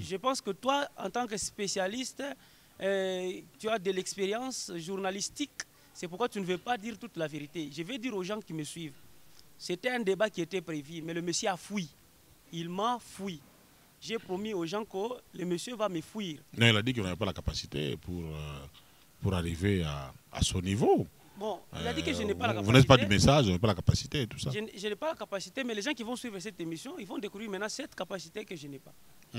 Je pense que toi, en tant que spécialiste, tu as de l'expérience journalistique. C'est pourquoi tu ne veux pas dire toute la vérité. Je vais dire aux gens qui me suivent. C'était un débat qui était prévu, mais le monsieur a fui. Il m'a fui. J'ai promis aux gens que le monsieur va me fuir. Non, il a dit qu'il n'avait pas la capacité pour arriver à son niveau. Bon, il a dit que je n'ai pas la capacité. Vous n'êtes pas du message, vous n'avez pas la capacité et tout ça. Je n'ai pas la capacité, mais les gens qui vont suivre cette émission, ils vont découvrir maintenant cette capacité que je n'ai pas.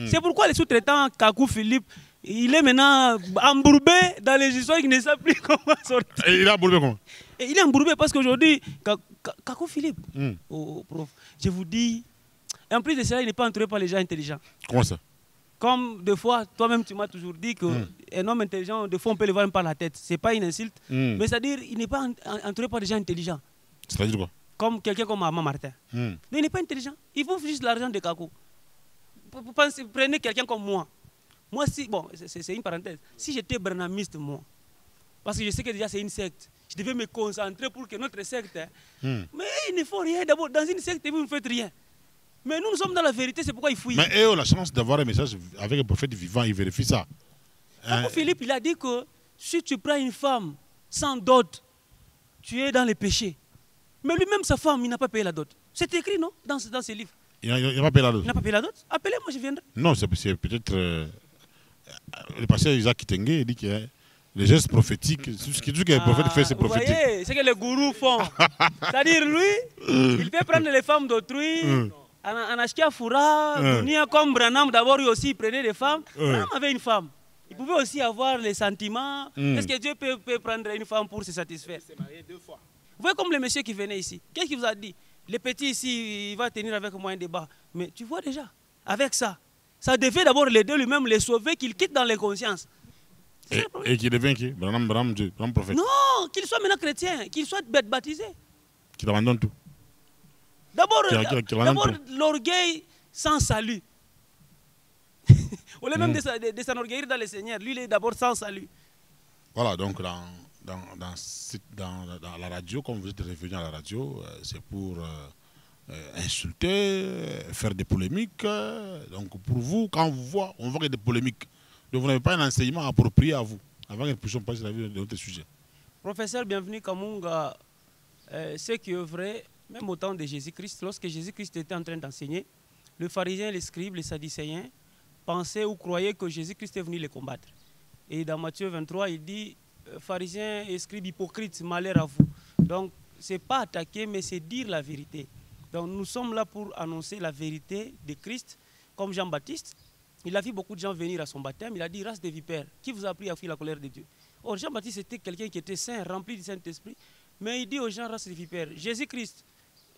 C'est pourquoi les sous-traitants, Kakou Philippe, il est maintenant embourbé dans les histoires, il ne sait plus comment sortir. Et il est embourbé comment? Et il est embourbé parce qu'aujourd'hui, Kakou Philippe, prof, je vous dis, en plus de cela, il n'est pas entouré par les gens intelligents. Comment ça? Comme des fois, toi-même, tu m'as toujours dit qu'un homme intelligent, des fois, on peut le voir même par la tête. Ce n'est pas une insulte, mais c'est-à-dire qu'il n'est pas entouré par des gens intelligents. C'est-à-dire quoi? Comme quelqu'un comme Maman Martin. Mais il n'est pas intelligent. Il faut juste l'argent de Kakou. Prenez quelqu'un comme moi. Moi, si, bon, c'est une parenthèse. Si j'étais branamiste, moi, parce que je sais que déjà c'est une secte, je devais me concentrer pour que notre secte. Mais il ne faut rien. D'abord, dans une secte, vous ne faites rien. Mais nous sommes dans la vérité, c'est pourquoi il fouille. Mais eux ont la chance d'avoir un message avec un prophète vivant, il vérifie ça. Philippe, il a dit que si tu prends une femme sans dot, tu es dans les péchés. Mais lui-même, sa femme, il n'a pas payé la dot. C'est écrit, non, dans ses livres. Il n'a pas payé la dot. Il n'a pas payé la dot. Appelez-moi, je viendrai. Non, c'est peut-être... le pasteur Isaac Kitenge, il dit que les gestes prophétiques, tout ce que le prophète fait, c'est prophétique. Vous voyez, c'est que les gourous font. C'est-à-dire, lui, il peut prendre les femmes d'autrui, en acheter à Foura, venir comme Branham, d'abord, lui aussi, il prenait des femmes. Branham avait une femme. Il pouvait aussi avoir les sentiments. Est-ce que Dieu peut prendre une femme pour se satisfaire? Il s'est marié 2 fois. Vous voyez comme le monsieur qui venait ici. Qu'est-ce qu'il vous a dit? Le petit ici, il va tenir avec moi un débat. Mais tu vois déjà, avec ça, ça devait d'abord l'aider lui-même, les sauver, qu'il quitte dans les consciences. Et qu'il devient qui? Branham Dieu, Branham prophète. Non, qu'il soit maintenant chrétien, qu'il soit baptisé. Qu'il abandonne tout. D'abord, l'orgueil sans salut. Au lieu même de s'enorgueillir dans le Seigneur, lui, il est d'abord sans salut. Voilà, donc dans la radio, comme vous êtes revenu à la radio, c'est pour insulter, faire des polémiques. Donc pour vous, quand on voit qu'il y a des polémiques, donc vous n'avez pas un enseignement approprié à vous, avant que nous puissions passer la vie de notre sujet. Professeur, bienvenue Kamunga. Ce qui est vrai, même au temps de Jésus-Christ, lorsque Jésus-Christ était en train d'enseigner, les pharisiens, les scribes, les sadducéens pensaient ou croyaient que Jésus-Christ est venu les combattre. Et dans Matthieu 23, il dit, pharisiens et scribes hypocrites, malheur à vous. Donc, ce n'est pas attaquer, mais c'est dire la vérité. Donc, nous sommes là pour annoncer la vérité de Christ, comme Jean-Baptiste. Il a vu beaucoup de gens venir à son baptême. Il a dit, race de vipères, qui vous a appris à fuir la colère de Dieu? Or, Jean-Baptiste était quelqu'un qui était saint, rempli du Saint-Esprit. Mais il dit aux gens, race de vipères, Jésus-Christ,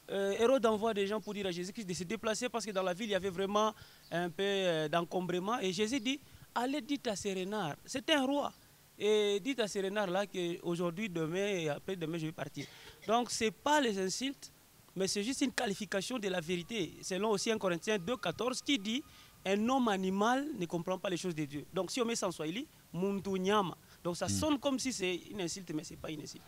Hérode envoie des gens pour dire à Jésus-Christ de se déplacer parce que dans la ville, il y avait vraiment un peu d'encombrement. Et Jésus dit, allez, dites à ces renards, c'est un roi. Et dites à ces renards-là qu'aujourd'hui, demain et après-demain, je vais partir. Donc, ce n'est pas les insultes, mais c'est juste une qualification de la vérité. Selon aussi 1 Corinthiens 2,14 qui dit, un homme animal ne comprend pas les choses de Dieu. Donc, si on met ça en swahili, muntu nyama. Donc, ça sonne comme si c'est une insulte, mais ce n'est pas une insulte.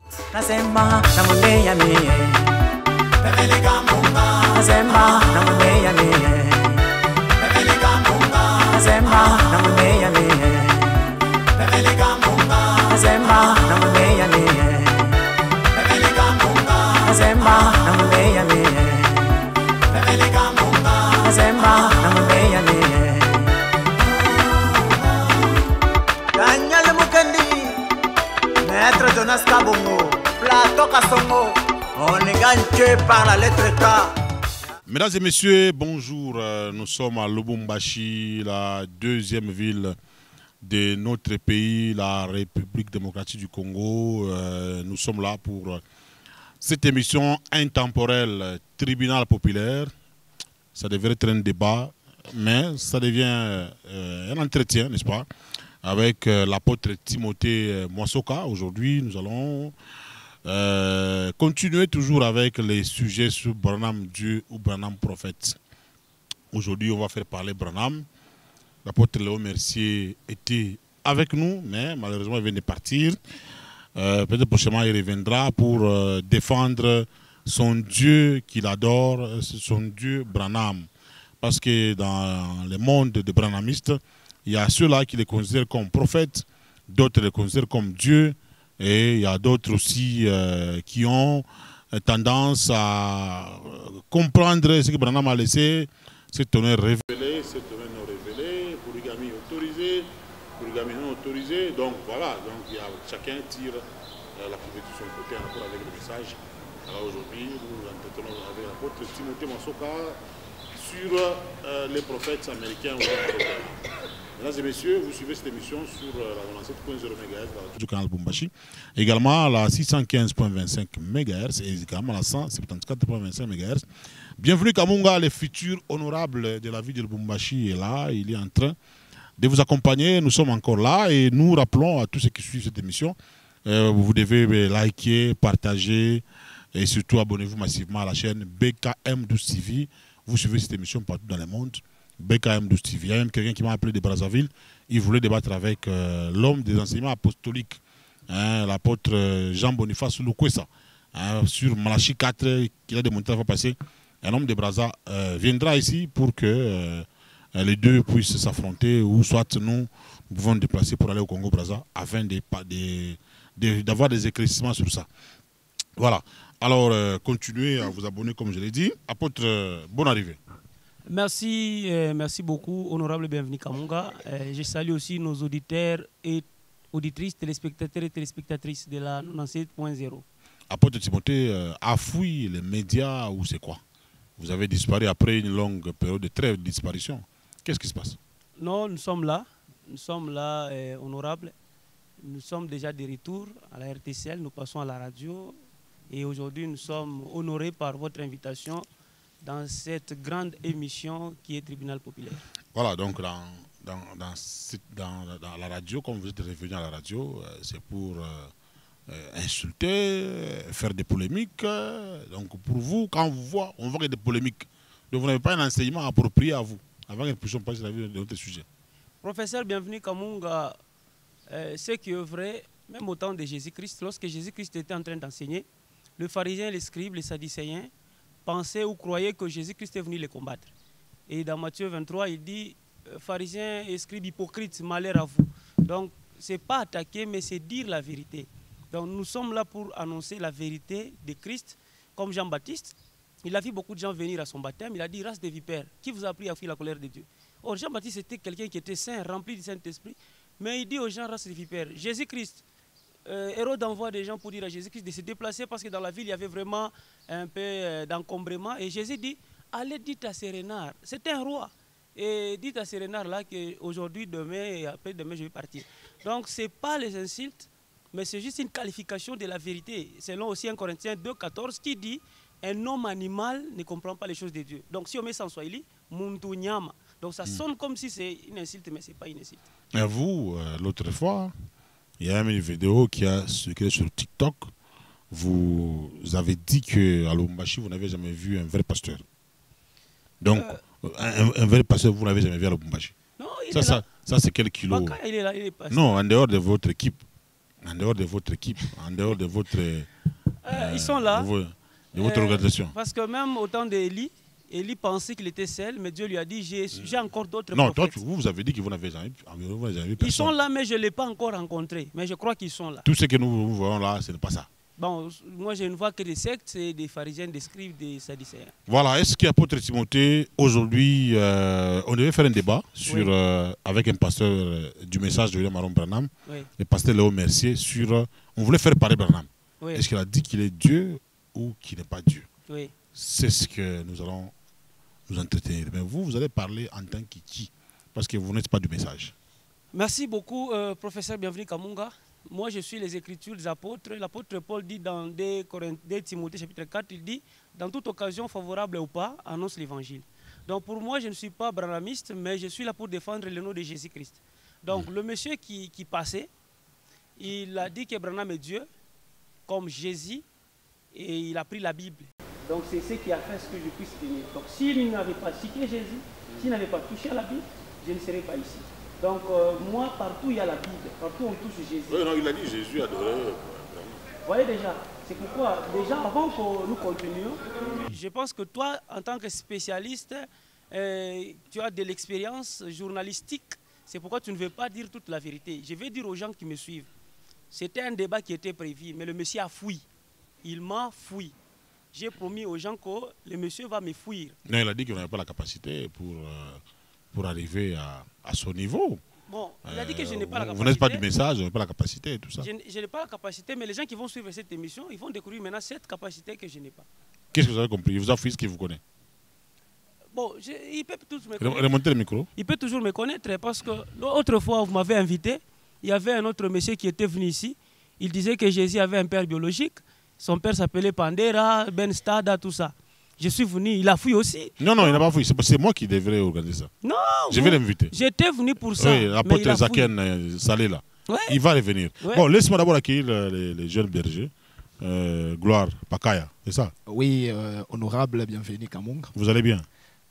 Par la lettre K. Mesdames et messieurs, bonjour. Nous sommes à Lubumbashi, la deuxième ville de notre pays, la République démocratique du Congo. Nous sommes là pour cette émission intemporelle, Tribunal populaire. Ça devrait être un débat, mais ça devient un entretien, n'est-ce pas, avec l'apôtre Timothée Mwasoka. Aujourd'hui, nous allons continuer toujours avec les sujets sur Branham Dieu ou Branham prophète. Aujourd'hui, on va faire parler Branham. L'apôtre Léo Mercier était avec nous, mais malheureusement, il vient de partir. Peut-être prochainement, il reviendra pour défendre son Dieu qu'il adore, son Dieu Branham. Parce que dans le monde des branhamistes, il y a ceux-là qui les considèrent comme prophètes, d'autres les considèrent comme Dieu, et il y a d'autres aussi qui ont tendance à comprendre ce que Branham a laissé, cet honneur révélé, cet honneur non révélé, polygamie autorisée, polygamie non autorisée. Donc voilà, donc chacun tire la prophétie de son côté en rapport avec le message. Alors aujourd'hui, nous entretenons avec l'apôtre Timothée Mansoka sur les prophètes américains. Mesdames et messieurs, vous suivez cette émission sur la 97.0 MHz du canal Lubumbashi, également la 615.25 MHz et également la 174.25 MHz. Bienvenue Kamunga, le futur honorable de la ville de Lubumbashi est là, il est en train de vous accompagner. Nous sommes encore là et nous rappelons à tous ceux qui suivent cette émission, vous devez liker, partager et surtout abonnez-vous massivement à la chaîne BKM12 TV. Vous suivez cette émission partout dans le monde. BKM12 TV. Il y a même quelqu'un qui m'a appelé de Brazzaville. Il voulait débattre avec l'homme des enseignements apostoliques, l'apôtre Jean-Boniface Lukwesa, sur Malachi 4, qu'il a démontré la fois passée. Un homme de Brazza viendra ici pour que les deux puissent s'affronter, ou soit nous pouvons nous déplacer pour aller au Congo-Brazza afin d'avoir des éclaircissements sur ça. Voilà. Alors, continuez à vous abonner comme je l'ai dit. Apôtre, bonne arrivée. Merci, merci beaucoup, honorable Bienvenue Kamunga. Je salue aussi nos auditeurs et auditrices, téléspectateurs et téléspectatrices de la 97.0. Apôtre Timothée, a fouillé les médias ou c'est quoi? Vous avez disparu après une longue période de trêve de disparition. Qu'est-ce qui se passe? Non, nous sommes là, honorable. Nous sommes déjà de retour à la RTCL, nous passons à la radio. Et aujourd'hui, nous sommes honorés par votre invitation dans cette grande émission qui est Tribunal Populaire. Voilà, donc dans la radio, comme vous êtes revenu à la radio, c'est pour insulter, faire des polémiques. Donc pour vous, quand on voit qu'il y a des polémiques, donc vous n'avez pas un enseignement approprié à vous, avant que nous puissions passer la vie de notre sujet. Professeur Bienvenue Kamunga, ce qui est vrai, même au temps de Jésus-Christ, lorsque Jésus-Christ était en train d'enseigner, le pharisien, les scribes, les sadducéens pensaient ou croyaient que Jésus-Christ est venu les combattre. Et dans Matthieu 23, il dit, pharisiens et scribes hypocrites, malheur à vous. Donc, ce n'est pas attaquer, mais c'est dire la vérité. Donc, nous sommes là pour annoncer la vérité de Christ, comme Jean-Baptiste. Il a vu beaucoup de gens venir à son baptême. Il a dit, race de vipères, qui vous a appris à fuir la colère de Dieu? Or, Jean-Baptiste était quelqu'un qui était saint, rempli du Saint-Esprit. Mais il dit aux gens, race de vipères, Jésus-Christ, Hérode envoie des gens pour dire à Jésus-Christ de se déplacer parce que dans la ville, il y avait vraiment un peu d'encombrement. Et Jésus dit, allez, dites à ces renards, c'est un roi. Et dites à ces renards-là qu'aujourd'hui, demain et après-demain, je vais partir. Donc, ce n'est pas les insultes, mais c'est juste une qualification de la vérité. Selon aussi 1 Corinthiens 2,14 qui dit, un homme animal ne comprend pas les choses de Dieu. Donc, si on met ça en swahili, muntu nyama. Donc, ça sonne comme si c'est une insulte, mais ce n'est pas une insulte. Et vous, l'autre fois, il y a même une vidéo qui a circulé sur TikTok. Vous avez dit qu'à Lubumbashi, vous n'avez jamais vu un vrai pasteur. Donc, un vrai pasteur, vous n'avez jamais vu à Lubumbashi. Non, ça c'est quel kilo? Il est là, il est pasteur. Non, en dehors de votre équipe. En dehors de votre équipe. En dehors de votre... ils sont là. De votre organisation. Parce que même au temps d'Élie, Élie pensait qu'il était seul, mais Dieu lui a dit, j'ai encore d'autres prophètes. Non, toi, vous avez dit que vous n'avez jamais vu personne. Ils sont là, mais je ne l'ai pas encore rencontré. Mais je crois qu'ils sont là. Tout ce que nous voyons là, ce n'est pas ça. Bon, moi, je ne vois que des sectes, des pharisiens, des scribes, des sadducéens. Voilà, est-ce qu'apôtre Timothée, aujourd'hui, on devait faire un débat sur, avec un pasteur du message de William Aron Branham, le pasteur Léo Mercier, sur... on voulait faire parler Branham. Est-ce qu'il a dit qu'il est Dieu ou qu'il n'est pas Dieu? Oui. C'est ce que nous allons nous entretenir. Mais vous allez parler en tant que qui? Parce que vous n'êtes pas du message. Merci beaucoup, professeur Bienvenue Kamunga. Moi, je suis les Écritures des apôtres. L'apôtre Paul dit dans 2 Timothée chapitre 4, il dit, dans toute occasion favorable ou pas, annonce l'évangile. Donc pour moi, je ne suis pas branhamiste, mais je suis là pour défendre le nom de Jésus-Christ. Donc le monsieur qui passait, il a dit que Branham est Dieu, comme Jésus, et il a pris la Bible. Donc c'est ce qui a fait ce que je puisse tenir. Donc s'il n'avait pas cité Jésus, s'il n'avait pas touché à la Bible, je ne serais pas ici. Donc moi, partout il y a la Bible, partout on touche Jésus. Oui, non, il a dit Jésus adoré. Vous voyez déjà, c'est pourquoi déjà avant que nous continuions, je pense que toi, en tant que spécialiste, tu as de l'expérience journalistique. C'est pourquoi tu ne veux pas dire toute la vérité. Je vais dire aux gens qui me suivent. C'était un débat qui était prévu, mais le monsieur a fui. Il m'a fui. J'ai promis aux gens que le monsieur va me fuir. Non, il a dit qu'il n'avait pas la capacité pour arriver à son niveau. Bon, il a dit que je n'ai pas la capacité. Vous n'êtes pas du message, vous n'avez pas la capacité et tout ça. Je n'ai pas la capacité, mais les gens qui vont suivre cette émission, ils vont découvrir maintenant cette capacité que je n'ai pas. Qu'est-ce que vous avez compris? Il vous a fui ce qu'il vous connaît. Bon, il peut toujours me connaître. Remontez le micro. Il peut toujours me connaître parce que l'autre fois, vous m'avez invité, il y avait un autre monsieur qui était venu ici. Il disait que Jésus avait un père biologique. Son père s'appelait Pandera, Ben Stada, tout ça. Je suis venu, il a fui aussi. Non, non, il n'a pas fui. C'est moi qui devrais organiser ça. Non, je vais l'inviter. J'étais venu pour ça. Oui, l'apôtre Zaken Salé là. Ouais. Il va revenir. Ouais. Bon, laisse-moi d'abord accueillir les jeunes bergers. Gloire, Pakaya, c'est ça? Oui, honorable, bienvenue Kamung. Vous allez bien?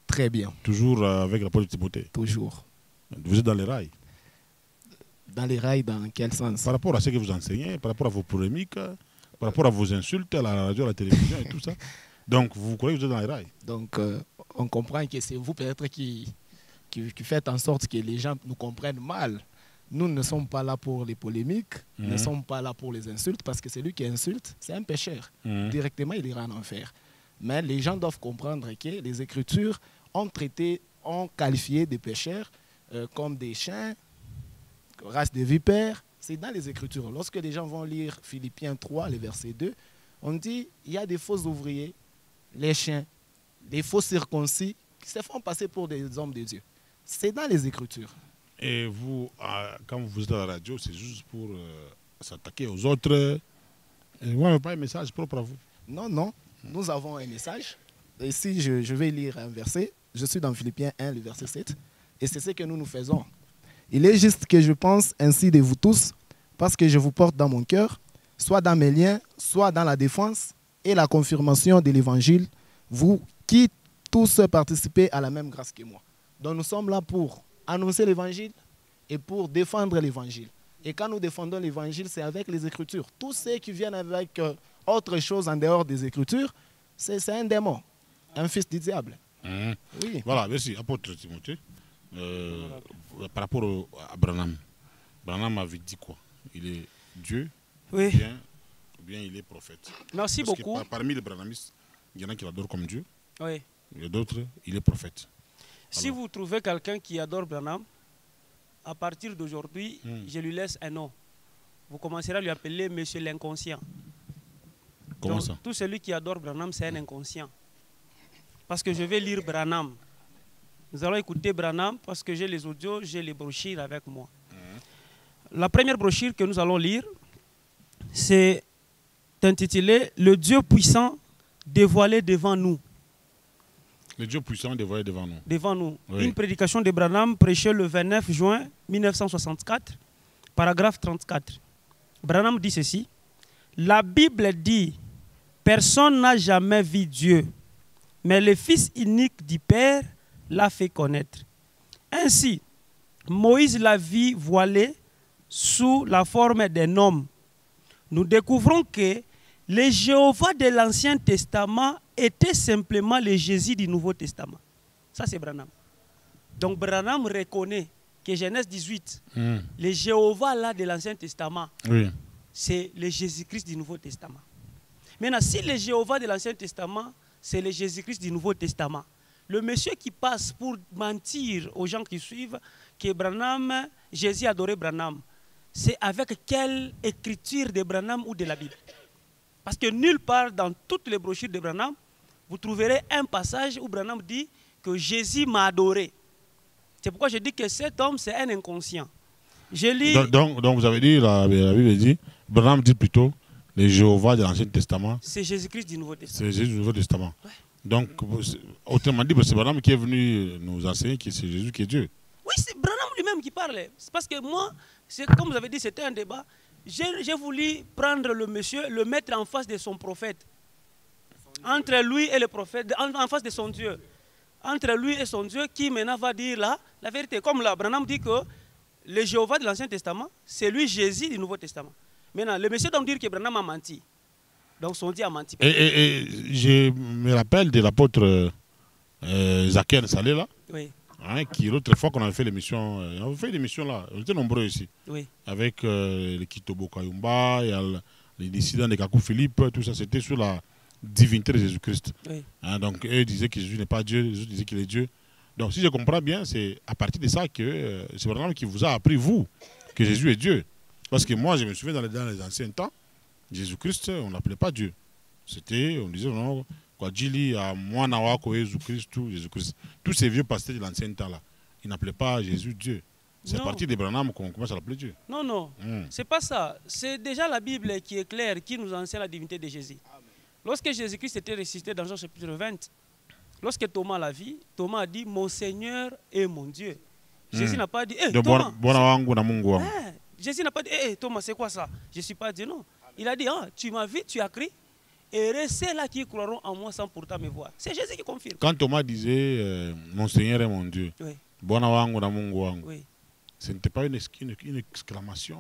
Très bien. Toujours avec l'apôtre Timothée? Toujours. Vous êtes dans les rails? Dans les rails, dans quel sens? Par rapport à ce que vous enseignez, par rapport à vos polémiques, par rapport à vos insultes à la radio, à la télévision et tout ça. Donc, vous croyez que vous êtes dans les rails? Donc, on comprend que c'est vous peut-être qui faites en sorte que les gens nous comprennent mal. Nous ne sommes pas là pour les polémiques, nous ne sommes pas là pour les insultes, parce que celui qui insulte, c'est un pécheur. Directement, il ira en enfer. Mais les gens doivent comprendre que les Écritures ont qualifié des pécheurs comme des chiens, race de vipères. C'est dans les Écritures. Lorsque les gens vont lire Philippiens 3, le verset 2, on dit il y a des faux ouvriers, les chiens, les faux circoncis qui se font passer pour des hommes de Dieu. C'est dans les Écritures. Et vous, quand vous êtes à la radio, c'est juste pour s'attaquer aux autres. Vous n'avez pas un message propre à vous? Non, non. Nous avons un message. Ici, je vais lire un verset. Je suis dans Philippiens 1, le verset 7. Et c'est ce que nous faisons. Il est juste que je pense ainsi de vous tous, parce que je vous porte dans mon cœur, soit dans mes liens, soit dans la défense et la confirmation de l'évangile, vous qui tous participez à la même grâce que moi. Donc nous sommes là pour annoncer l'évangile et pour défendre l'évangile. Et quand nous défendons l'évangile, c'est avec les Écritures. Tous ceux qui viennent avec autre chose en dehors des Écritures, c'est un démon, un fils du diable. Oui. Voilà, merci. Apôtre Timothée, par rapport à Branham, Branham avait dit quoi? Il est Dieu, oui, ou bien il est prophète. Merci parce beaucoup. Que parmi les branhamistes, il y en a qui l'adorent comme Dieu. Oui. Il y a d'autres, il est prophète. Si vous trouvez quelqu'un qui adore Branham, à partir d'aujourd'hui, je lui laisse un nom. Vous commencerez à lui appeler Monsieur l'inconscient. Comment ça? Tout celui qui adore Branham, c'est un inconscient. Parce que je vais lire Branham. Nous allons écouter Branham parce que j'ai les audios, j'ai les brochures avec moi. La première brochure que nous allons lire, c'est intitulé « Le Dieu puissant dévoilé devant nous ». Le Dieu puissant dévoilé devant nous. Devant nous. Oui. Une prédication de Branham prêchée le 29 juin 1964, paragraphe 34. Branham dit ceci: la Bible dit « Personne n'a jamais vu Dieu, mais le Fils unique du Père l'a fait connaître. Ainsi, Moïse l'a vu voilé sous la forme d'un homme. Nous découvrons que le Jéhovah de l'Ancien Testament était simplement le Jésus du Nouveau Testament. » Ça, c'est Branham. Donc, Branham reconnaît que Genèse 18, le Jéhovah là de l'Ancien Testament, oui, c'est le Jésus-Christ du Nouveau Testament. Maintenant, si le Jéhovah de l'Ancien Testament, c'est le Jésus-Christ du Nouveau Testament, le monsieur qui passe pour mentir aux gens qui suivent que Branham, Jésus adorait Branham, c'est avec quelle écriture de Branham ou de la Bible? Parce que nulle part dans toutes les brochures de Branham, vous trouverez un passage où Branham dit que Jésus m'a adoré. C'est pourquoi je dis que cet homme, c'est un inconscient. Je lis... donc vous avez dit, la Bible dit, Branham dit plutôt, le Jéhovah de l'Ancien Testament. C'est Jésus-Christ du Nouveau Testament. C'est Jésus du Nouveau Testament. Ouais. Donc, autrement dit, c'est Branham qui est venu nous enseigner que c'est Jésus qui est Dieu. Oui, c'est Branham lui-même qui parlait. C'est parce que moi, comme vous avez dit, c'était un débat. J'ai voulu prendre le monsieur, le mettre en face de son prophète. Entre lui et le prophète, en face de son Dieu. Entre lui et son Dieu, qui maintenant va dire la vérité. Comme là, Branham dit que le Jéhovah de l'Ancien Testament, c'est lui Jésus du Nouveau Testament. Maintenant, le monsieur doit dire que Branham a menti. Donc son Dieu a menti. Et je me rappelle de l'apôtre Zaken Salé là, Oui, hein, qui l'autre fois qu'on avait fait l'émission, on avait fait l'émission là, on était nombreux ici, oui, avec le Kitobo Kayumba, et les dissidents de Kakou Philippe, tout ça, c'était sur la divinité de Jésus-Christ. oui. Hein, donc eux disaient que Jésus n'est pas Dieu, les autres disaient qu'il est Dieu. Donc si je comprends bien, c'est à partir de ça que c'est vraiment qui vous a appris, vous, que Jésus est Dieu. Parce que moi, je me souviens dans les anciens temps, Jésus-Christ, on ne l'appelait pas Dieu. C'était, on disait, non, quoi, Djili, à moi, Nawako, Jésus-Christ, tout, Jésus-Christ. Tous ces vieux pasteurs de l'ancien temps là, ils n'appelaient pas Jésus Dieu. C'est à Non. partir d'Abraham qu'on commence à l'appeler Dieu. Non, non, c'est pas ça. C'est déjà la Bible qui est claire, qui nous enseigne la divinité de Jésus. Lorsque Jésus-Christ était ressuscité dans Jean chapitre 20, lorsque Thomas l'a vu, Thomas a dit, mon Seigneur et mon Dieu. Jésus n'a pas dit, hé, Thomas. Jésus n'a pas dit, hé, Thomas, c'est quoi ça? Je ne suis pas Dieu, non. Il a dit, ah, tu m'as vu, tu as crié. Et ceux-là qui croiront en moi sans pourtant me voir. C'est Jésus qui confirme. Quand Thomas disait, mon Seigneur et mon Dieu, Oui, oui. oui. Ce n'était pas une exclamation.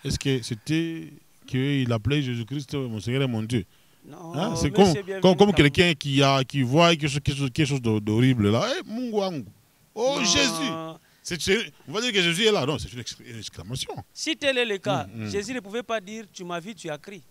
Est-ce que c'était qu'il appelait Jésus-Christ mon Seigneur et mon Dieu? Non, Hein? C'est comme quelqu'un qui voit quelque chose d'horrible là. Hey, Mungu. Oh, Non. Jésus. On va dire que Jésus est là. Non, c'est une exclamation. Si tel est le cas, Jésus ne pouvait pas dire, tu m'as vu, tu as crié.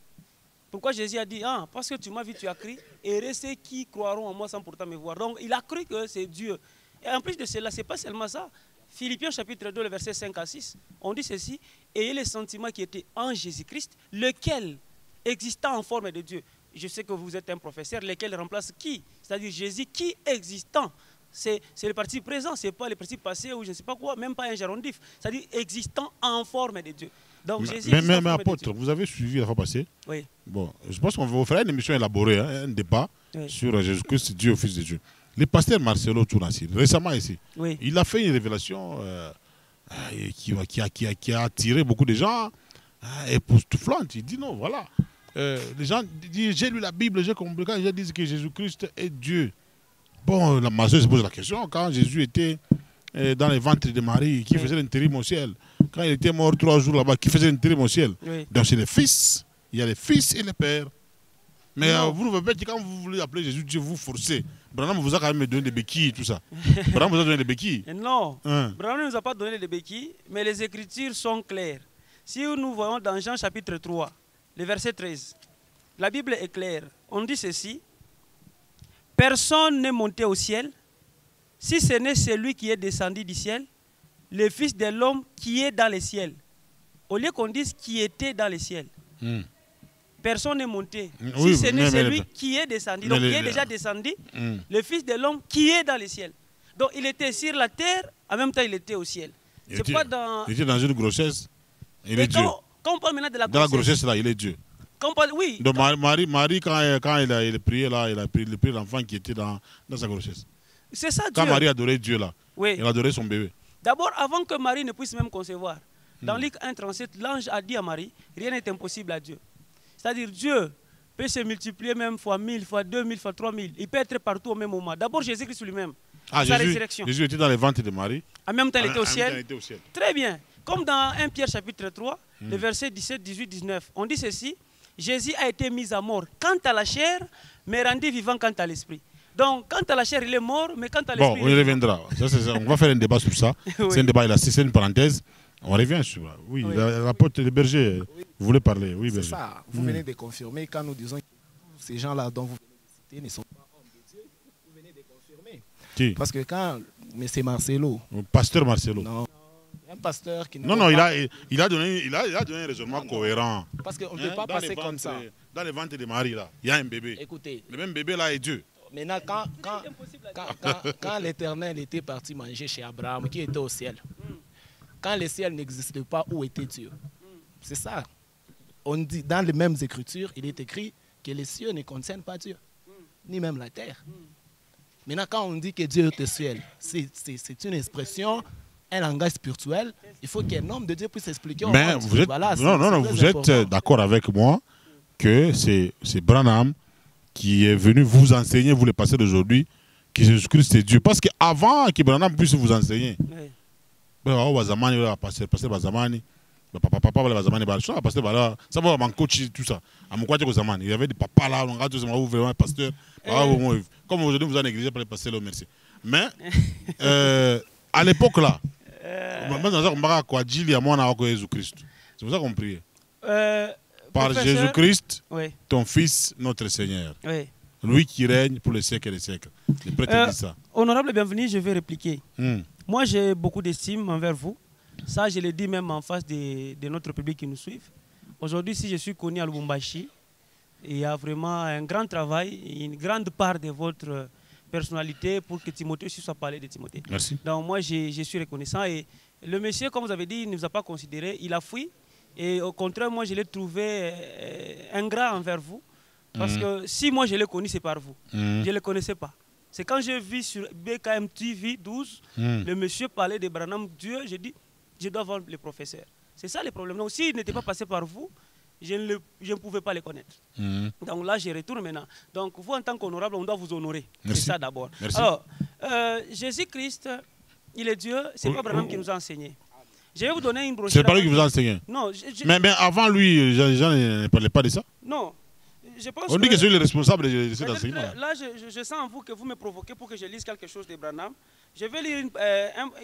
Pourquoi Jésus a dit, ah, parce que tu m'as vu, tu as crié, et ceux qui croiront en moi sans pourtant me voir. Donc, il a cru que c'est Dieu. Et en plus de cela, ce n'est pas seulement ça. Philippiens chapitre 2, le verset 5 à 6, on dit ceci, ayez les sentiments qui étaient en Jésus-Christ, lequel, existant en forme de Dieu, je sais que vous êtes un professeur, lequel remplace qui? C'est-à-dire Jésus qui existant. C'est le participe présent, ce n'est pas le participe passé ou je ne sais pas quoi, même pas un gérondif. C'est-à-dire existant en forme de Dieu. Donc, Jésus mais apôtre, vous avez suivi la fois passée. Oui. Bon, je pense qu'on va faire une émission élaborée, hein, un débat sur Jésus-Christ, Dieu, Fils de Dieu. Le pasteur Marcelo Tounassi, récemment ici, il a fait une révélation qui a attiré beaucoup de gens, époustouflante. Il dit non, voilà. Les gens disent, j'ai lu la Bible, j'ai compris, quand les gens disent que Jésus-Christ est Dieu. Bon, la majeure se pose la question, quand Jésus était dans les ventres de Marie, qui faisait l'intérim au ciel, quand il était mort 3 jours là-bas, qui faisait l'intérim au ciel. Donc c'est le Fils, il y a le Fils et le Père. Mais vous ne pouvez pas dire, quand vous voulez appeler Jésus Dieu, vous forcez. Branham vous a quand même donné des béquilles, tout ça. Branham vous a donné des béquilles. Non, Branham ne nous a pas donné des béquilles, mais les Écritures sont claires. Si nous voyons dans Jean chapitre 3, le verset 13, la Bible est claire. On dit ceci, personne n'est monté au ciel, si ce n'est celui qui est descendu du ciel, le Fils de l'homme qui est dans les ciels. Au lieu qu'on dise qui était dans les ciels. Personne n'est monté. Si ce n'est celui qui est descendu, donc qui est déjà descendu, le Fils de l'homme qui est dans les ciels. Donc il était sur la terre, en même temps il était au ciel. Il était dans une grossesse, il est Dieu. Quand on parle maintenant de la grossesse. Dans la grossesse là, il est Dieu. Oui. Donc Marie quand il a prié là, il a pris l'enfant qui était dans sa grossesse. C'est ça Dieu. Quand Marie adorait Dieu là, elle adorait son bébé. D'abord, avant que Marie ne puisse même concevoir, dans Luc 1,37, l'ange a dit à Marie, rien n'est impossible à Dieu. C'est-à-dire Dieu peut se multiplier même fois 1000, fois 2000, fois 3000. Il peut être partout au même moment. D'abord Jésus-Christ lui-même, sa résurrection. Jésus était dans les ventres de Marie. En même temps, il était au ciel. Au ciel. Très bien. Comme dans 1 Pierre chapitre 3, le verset 17, 18, 19, on dit ceci, Jésus a été mis à mort quant à la chair, mais rendu vivant quant à l'esprit. Donc, quant à la chair, il est mort, mais quant à l'esprit... Bon, on y reviendra. On va faire un débat sur ça. C'est un débat élastique, c'est une parenthèse. On revient sur ça. Oui, la porte de Berger, vous voulez parler. Oui, Berger. C'est ça. Vous venez de confirmer quand nous disons que ces gens-là dont vous venez de citer ne sont pas hommes de Dieu. Vous venez de confirmer. Qui? Parce que quand M. Marcelo... Pasteur Marcelo. Non. Un pasteur qui non, il a donné un raisonnement cohérent. Parce qu'on ne peut pas passer comme ça. Dans les ventres de Marie, là, il y a un bébé. Écoutez. Le même bébé là est Dieu. Maintenant, quand l'Éternel était parti manger chez Abraham, qui était au ciel, quand le ciel n'existait pas, où était Dieu? C'est ça. On dit, dans les mêmes Écritures, il est écrit que les cieux ne contiennent pas Dieu, ni même la terre. Maintenant, quand on dit que Dieu est au ciel, c'est une expression, un langage spirituel. Il faut qu'un homme de Dieu puisse expliquer. Mais vous êtes d'accord avec moi que c'est Branham qui est venu vous enseigner, vous les pasteurs d'aujourd'hui, que Jésus-Christ est Dieu. Parce qu'avant que Branham puisse vous enseigner, pasteur Bazamani, papa wala bazamani ba ça pasteur bala ça va mon coach tout ça à mon côté il y avait des papas là on regarde vraiment vraiment pasteur comme aujourd'hui vous en négligez pas les pasteurs merci mais à l'époque là maintenant on va quoi dire à moi na Jésus-Christ c'est pour ça qu'on prie par Jésus-Christ ton fils notre Seigneur lui qui règne pour les siècles et les siècles le prêtre dit ça. Honorable bienvenue, je vais répliquer. Moi j'ai beaucoup d'estime envers vous. Ça, je le dis même en face de notre public qui nous suit. Aujourd'hui, si je suis connu à Lubumbashi, il y a vraiment un grand travail, une grande part de votre personnalité pour que Timothée aussi soit parlé de Timothée. Merci. Donc moi, je suis reconnaissant. Et le monsieur, comme vous avez dit, il ne nous a pas considéré, il a fui. Et au contraire, moi, je l'ai trouvé ingrat envers vous. Parce que si moi, je l'ai connu, c'est par vous. Je ne le connaissais pas. C'est quand j'ai vu sur BKM TV 12, le monsieur parlait de Branham Dieu, j'ai dit, je dois voir les professeurs. C'est ça le problème. Donc, s'il n'était pas passé par vous, je ne pouvais pas les connaître. Donc là, je retourne maintenant. Donc, vous, en tant qu'honorable, on doit vous honorer. C'est ça d'abord. Alors, Jésus-Christ, il est Dieu, c'est pas Branham qui nous a enseigné. Je vais vous donner une brochure. C'est pas lui qui vous a enseigné. Non. Mais avant lui, les gens ne parlaient pas de ça. Non. Je pense on dit que c'est le responsable de cet enseignement. Là, je sens en vous que vous me provoquez pour que je lise quelque chose de Branham. Je vais lire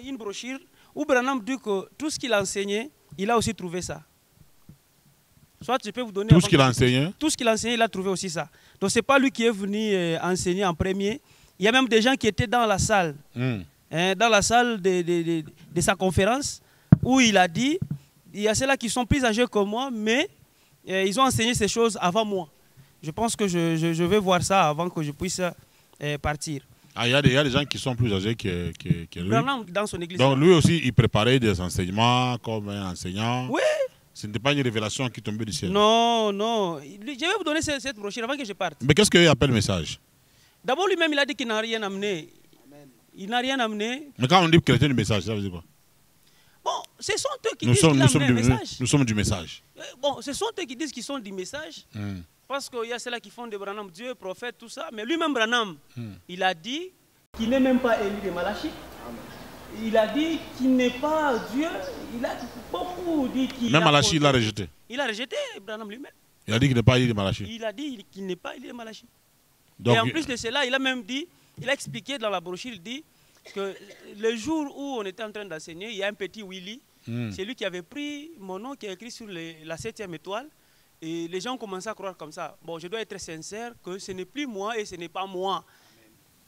une brochure où Branham dit que tout ce qu'il a enseigné, il a aussi trouvé ça. Soit je peux vous donner... Tout ce qu'il a enseigné? Tout ce qu'il a enseigné, il a trouvé aussi ça. Donc ce n'est pas lui qui est venu enseigner en premier. Il y a même des gens qui étaient dans la salle. Dans la salle de sa conférence, où il a dit, il y a ceux-là qui sont plus âgés que moi, mais ils ont enseigné ces choses avant moi. Je pense que je vais voir ça avant que je puisse partir. Ah, il y a des gens qui sont plus âgés que lui. Dans son église. Donc lui aussi, il préparait des enseignements comme un enseignant. Oui. Ce n'était pas une révélation qui tombait du ciel. Non, non. Je vais vous donner cette brochure avant que je parte. Mais qu'est-ce qu'il appelle le message? D'abord, lui-même, il a dit qu'il n'a rien amené. Il n'a rien amené. Mais quand on dit chrétien du message, ça veut dire quoi? Bon, ce sont eux qui disent qu'ils ont amené un message. Nous sommes du message. Bon, ce sont eux qui disent qu'ils sont du message. Parce qu'il y a ceux-là qui font de Branham Dieu, prophète, tout ça. Mais lui-même, Branham, il a dit qu'il n'est même pas Élie de Malachi. Il a dit qu'il n'est pas Dieu. Il a beaucoup dit qu'il... Même Malachi, il l'a rejeté. Il a rejeté Branham lui-même. Il a dit qu'il n'est pas Élie de Malachi. Il a dit qu'il n'est pas Élie de Malachi. Donc, et en plus de cela, il a même dit, il a expliqué dans la brochure, il dit que le jour où on était en train d'enseigner, il y a un petit Willy, c'est lui qui avait pris mon nom, qui a écrit sur la 7e étoile. Et les gens ont commencé à croire comme ça. Bon, je dois être sincère que ce n'est plus moi et ce n'est pas moi.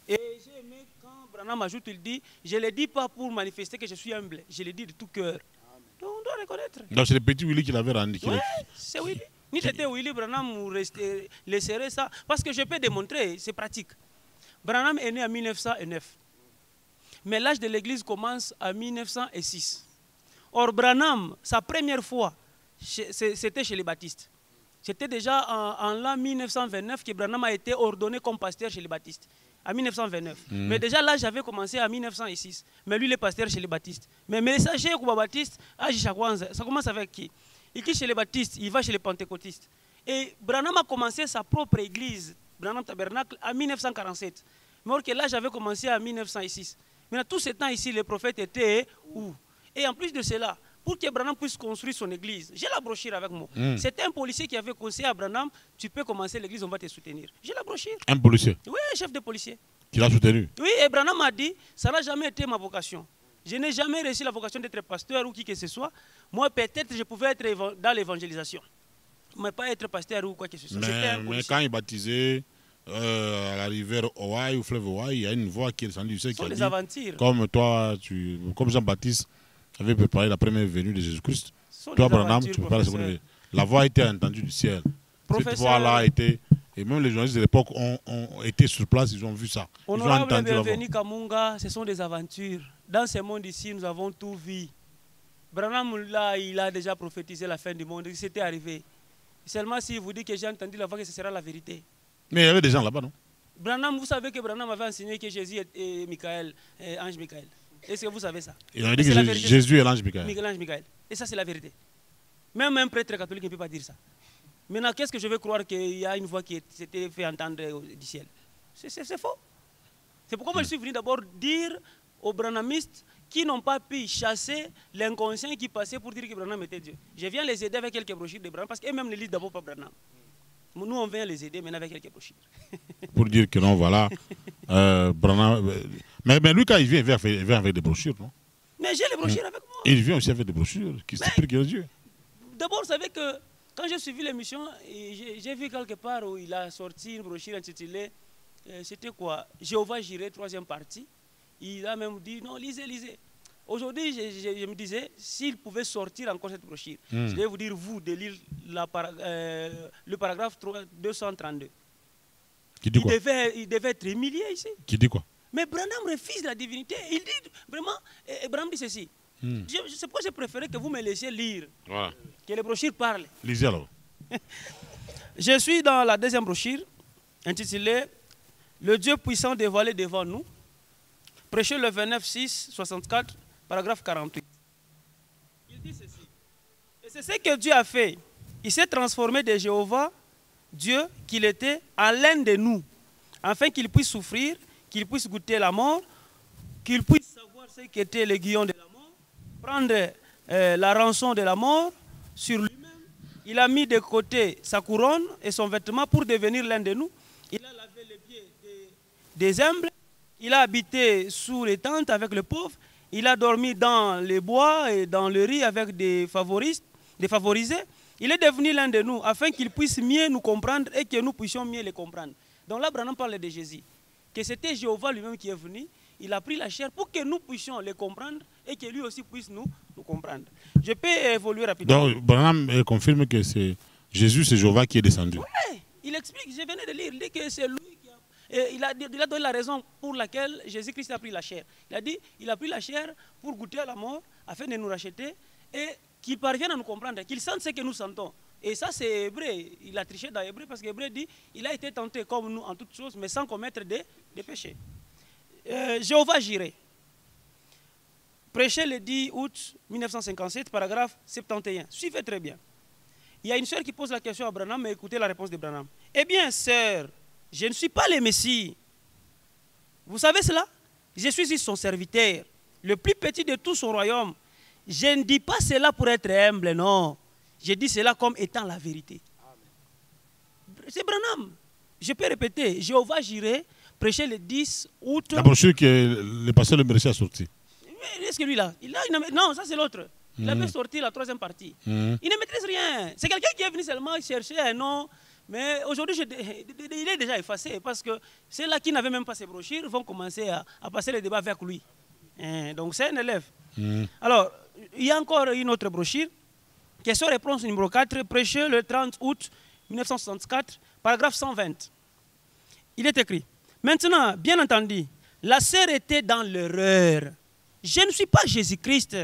Et j'ai aimé quand Branham ajoute, il dit, je ne le dis pas pour manifester que je suis humble, je le dis de tout cœur. Donc on doit reconnaître. Donc c'est le petit Willy qui l'avait rendu. Oui, c'est Willy. Ni c'était Willy, Branham laisserait ça. Parce que je peux démontrer, c'est pratique. Branham est né en 1909. Mais l'âge de l'église commence en 1906. Or, Branham, sa première fois, c'était chez les baptistes. C'était déjà en l'an 1929 que Branham a été ordonné comme pasteur chez les baptistes. En 1929. Mais déjà là, j'avais commencé en 1906. Mais lui, il est pasteur chez les baptistes. Mais messager Kuba Baptiste, ça commence avec qui? Il quitte chez les baptistes, il va chez les pentecôtistes. Et Branham a commencé sa propre église, Branham Tabernacle, en 1947. Mais alors que là, j'avais commencé en 1906. Maintenant, tout ce temps ici, les prophètes étaient où? Et en plus de cela, pour que Branham puisse construire son église, j'ai la brochure avec moi. C'était un policier qui avait conseillé à Branham, tu peux commencer l'église, on va te soutenir. J'ai la brochure. Un policier? Oui, un chef de policier. Qui l'a soutenu? Oui, et Branham a dit, ça n'a jamais été ma vocation. Je n'ai jamais reçu la vocation d'être pasteur ou qui que ce soit. Moi, peut-être, je pouvais être dans l'évangélisation, mais pas être pasteur ou quoi que ce soit. Mais quand il baptisait à la rivière Owaï, au fleuve Owaï, il y a une voix qui est descendue. Ce sont des aventures. Comme toi, comme Jean-Baptiste avait préparé la première venue de Jésus-Christ, toi, Branham, tu prépares la seconde venue. La voix a été entendue du ciel. Cette voix-là a été... Et même les journalistes de l'époque ont été sur place, ils ont vu ça. Honorable bienvenue Kamunga, ce sont des aventures. Dans ce monde ici, nous avons tout vu. Branham, là, il a déjà prophétisé la fin du monde. C'était arrivé. Seulement si vous dites que j'ai entendu la voix, que ce sera la vérité. Mais il y avait des gens là-bas, non? Branham, vous savez que Branham avait enseigné que Jésus est Michael, ange Michael. Est-ce que vous savez ça? Il a dit que Jésus est l'ange Michael. L'ange Michael. Et ça, c'est la vérité. Même un prêtre catholique ne peut pas dire ça. Maintenant, qu'est-ce que je vais croire qu'il y a une voix qui s'était fait entendre du ciel? C'est faux. C'est pourquoi moi je suis venu d'abord dire aux branhamistes qui n'ont pas pu chasser l'inconscient qui passait pour dire que Branham était Dieu. Je viens les aider avec quelques brochures de Branham, parce qu'eux-mêmes ne lisent d'abord pas Branham. Nous, on vient les aider maintenant avec quelques brochures. Pour dire que non, voilà. Branham, mais lui, quand il vient avec des brochures, non? Mais j'ai les brochures avec moi. Il vient aussi avec des brochures qui s'expliquent que Dieu. D'abord, vous savez que quand j'ai suivi l'émission, j'ai vu quelque part où il a sorti une brochure intitulée, c'était quoi? Jéhovah Jireh, 3e partie. Il a même dit, non, lisez, lisez. Aujourd'hui, je me disais, s'il pouvait sortir encore cette brochure, je vais vous dire, vous, de lire le paragraphe 232. Qui dit quoi? Il devait être humilié ici. Qui dit quoi? Mais Branham refuse la divinité. Il dit vraiment, Branham dit ceci. C'est pourquoi j'ai préféré que vous me laissiez lire, Voilà. que les brochures parlent. Lisez alors. Je suis dans la 2e brochure, intitulée « Le Dieu puissant dévoilé devant nous », prêché le 29/6/64, paragraphe 48. Il dit ceci. Et c'est ce que Dieu a fait. Il s'est transformé de Jéhovah, Dieu qu'il était, en l'un de nous, afin qu'il puisse souffrir, qu'il puisse goûter la mort, qu'il puisse savoir ce qu'était l'aiguillon de la mort, prendre la rançon de la mort sur lui-même. Il a mis de côté sa couronne et son vêtement pour devenir l'un de nous. Il a lavé les pieds des humbles. Il a habité sous les tentes avec les pauvres. Il a dormi dans les bois et dans le riz avec des favorisés. Il est devenu l'un de nous afin qu'il puisse mieux nous comprendre et que nous puissions mieux les comprendre. Donc là, Branham parle de Jésus. Que c'était Jéhovah lui-même qui est venu. Il a pris la chair pour que nous puissions les comprendre et que lui aussi puisse nous comprendre. Je peux évoluer rapidement. Donc, Branham confirme que c'est Jésus, c'est Jéhovah qui est descendu. Oui, il explique, je venais de lire, il dit que c'est lui qui a... Et il a donné la raison pour laquelle Jésus-Christ a pris la chair. Il a dit, il a pris la chair pour goûter à la mort, afin de nous racheter, et qu'il parvienne à nous comprendre, qu'il sente ce que nous sentons. Et ça, c'est hébreu. Il a triché dans hébreu parce qu'hébreu dit, il a été tenté comme nous en toutes choses, mais sans commettre des péchés. Jéhovah Jireh, prêché le 10 août 1957, paragraphe 71. Suivez très bien. Il y a une sœur qui pose la question à Branham, mais écoutez la réponse de Branham. Eh bien, sœur, je ne suis pas le Messie. Vous savez cela? Je suis son serviteur, le plus petit de tout son royaume. Je ne dis pas cela pour être humble, non. Je dis cela comme étant la vérité. C'est Branham. Je peux répéter, Jéhovah Jireh, prêché le 10 août. La brochure que le pasteur Le Mercier a sorti. Est-ce que lui là, non, ça c'est l'autre. Il avait sorti la 3e partie. Il ne maîtrise rien. C'est quelqu'un qui est venu seulement chercher un nom. Mais aujourd'hui, il est déjà effacé parce que ceux-là qui n'avaient même pas ces brochures vont commencer à passer le débat avec lui. Donc c'est un élève. Alors, il y a encore une autre brochure. Question-réponse numéro 4, prêché le 30 août 1964, paragraphe 120. Il est écrit, maintenant, bien entendu, la sœur était dans l'erreur. Je ne suis pas Jésus-Christ.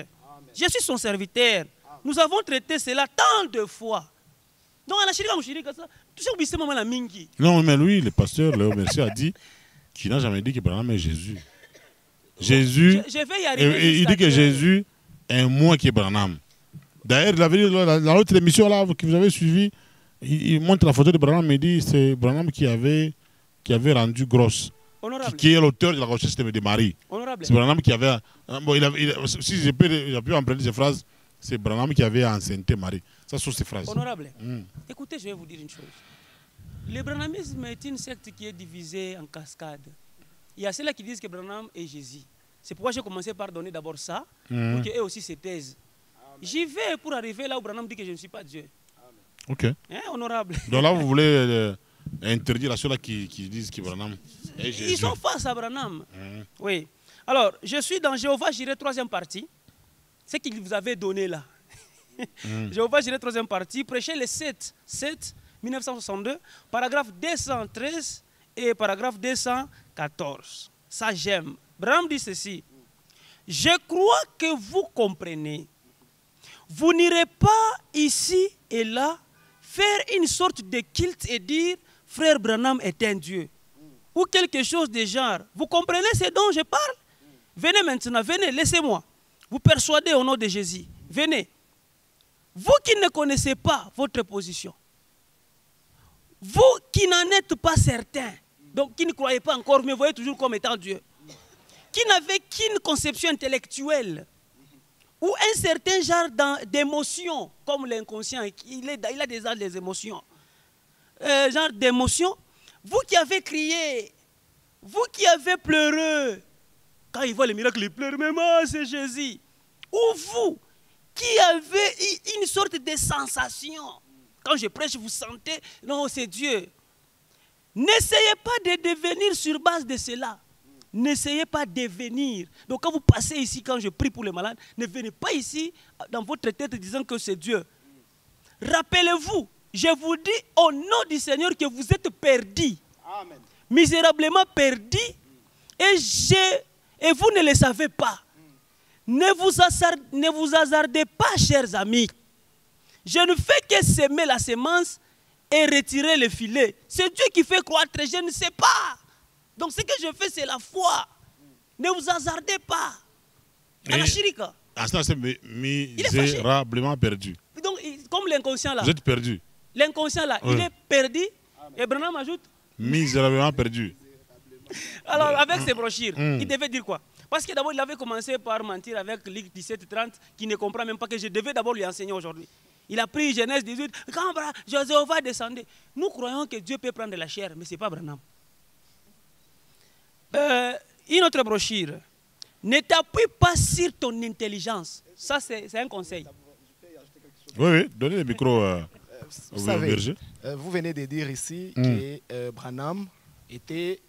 Je suis son serviteur. Nous avons traité cela tant de fois. Donc, non, mais lui, le pasteur Léo Mercier a dit qu'il n'a jamais dit que Branham est Jésus. Jésus, je vais y arriver. Il dit que Jésus est moi qui est Branham. D'ailleurs, dans l'autre émission là, que vous avez suivi, il montre la photo de Branham et dit que c'est Branham qui avait rendu grosse. Qui est l'auteur de la grossesse de Marie. C'est Branham qui avait... si j'ai pu emprunter ces phrases, c'est Branham qui avait enceinté Marie. Ça sont ces phrases. Honorable, écoutez, je vais vous dire une chose. Le branhamisme est une secte qui est divisée en cascade. Il y a ceux-là qui disent que Branham est Jésus. C'est pourquoi j'ai commencé par donner d'abord ça, pour qu'eux aussi se taisent. J'y vais pour arriver là où Branham dit que je ne suis pas Dieu. Ok. Hein, honorable. Donc là, vous voulez interdire à ceux-là qui disent que Branham est Jésus. Ils sont face à Branham. Oui. Alors, je suis dans Jéhovah Jireh, 3e partie. Ce qu'il vous avait donné là. Jéhovah Jireh, 3e partie, prêché le 7 1962, paragraphe 213 et paragraphe 214. Ça, j'aime. Branham dit ceci. Je crois que vous comprenez. Vous n'irez pas ici et là faire une sorte de culte et dire frère Branham est un Dieu. Ou quelque chose de genre. Vous comprenez ce dont je parle? Venez maintenant, venez, laissez-moi. Vous persuadez au nom de Jésus. Venez. Vous qui ne connaissez pas votre position, vous qui n'en êtes pas certain, donc qui ne croyez pas encore, mais voyez toujours comme étant Dieu, qui n'avait qu'une conception intellectuelle ou un certain genre d'émotion, comme l'inconscient, il a des émotions, genre d'émotion, vous qui avez crié, vous qui avez pleuré, quand il voit les miracles, il pleure, mais moi c'est Jésus, ou vous qui avez une sorte de sensation, quand je prêche, vous sentez, non c'est Dieu. N'essayez pas de devenir sur base de cela. N'essayez pas de devenir. Donc quand vous passez ici, quand je prie pour les malades, ne venez pas ici dans votre tête disant que c'est Dieu. Rappelez-vous, je vous dis au nom du Seigneur que vous êtes perdus. Amen. Misérablement perdus. Et vous ne le savez pas. Ne vous hasardez pas, chers amis. Je ne fais que semer la semence et retirer le filet. C'est Dieu qui fait croître, je ne sais pas. Donc ce que je fais, c'est la foi. Ne vous hasardez pas. C'est misérablement perdu. Donc, comme l'inconscient là. Vous êtes perdu. L'inconscient là, oui. Il est perdu. Et Branham ajoute misérablement perdu. Alors, avec ses brochures, il devait dire quoi? Parce que d'abord, il avait commencé par mentir avec Luc 17:30, qui ne comprend même pas que je devais d'abord lui enseigner aujourd'hui. Il a pris Genèse 18, quand Jéhovah descendait. Nous croyons que Dieu peut prendre la chair, mais ce n'est pas Branham. Une autre brochure. Ne t'appuie pas sur ton intelligence. Ça, c'est un conseil. Oui, donnez le micro vous savez, vous venez de dire ici que Branham était...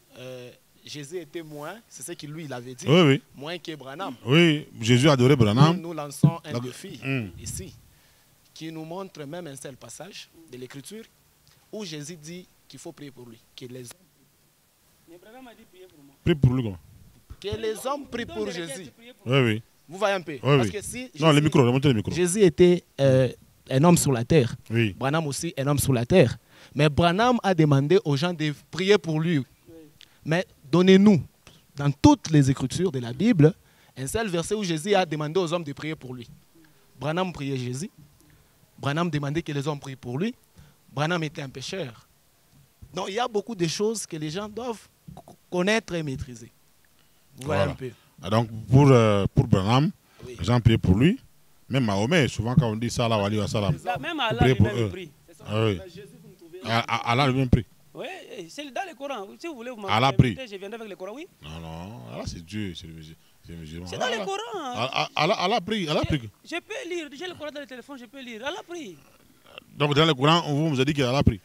Jésus était moins, c'est ce qu'il lui il avait dit, moins que Branham. Oui, Jésus adorait Branham. Nous lançons un défi ici, qui nous montre même un seul passage de l'Écriture où Jésus dit qu'il faut prier pour lui. Que les hommes... Mais Branham a dit prier pour moi. Prier pour lui comment? Que les hommes prient pour Jésus. Oui. Vous voyez un peu? Parce que si non, le micro, remontez le micro. Jésus était un homme sur la terre. Oui. Branham aussi un homme sur la terre. Mais Branham a demandé aux gens de prier pour lui. Oui. Mais donnez-nous, dans toutes les Écritures de la Bible, un seul verset où Jésus a demandé aux hommes de prier pour lui. Branham priait Jésus. Branham demandait que les hommes prient pour lui. Branham était un pécheur. Donc il y a beaucoup de choses que les gens doivent connaître et maîtriser. Vous voyez un peu. Donc pour Branham, les gens priaient pour lui. Même Mahomet, souvent quand on dit ça, Allah wa salam. Même Allah lui-même prie. Allah lui-même prie. Oui, c'est dans le Coran. Si vous voulez, vous m'invitez, je viendrai avec le Coran, oui. Non, Allah c'est Dieu, c'est musulman. C'est dans le Coran. Allah prie, Allah prie. Je peux lire, j'ai le Coran dans le téléphone, je peux lire. Allah prie. Donc dans le Coran, on vous a dit qu'Allah prie.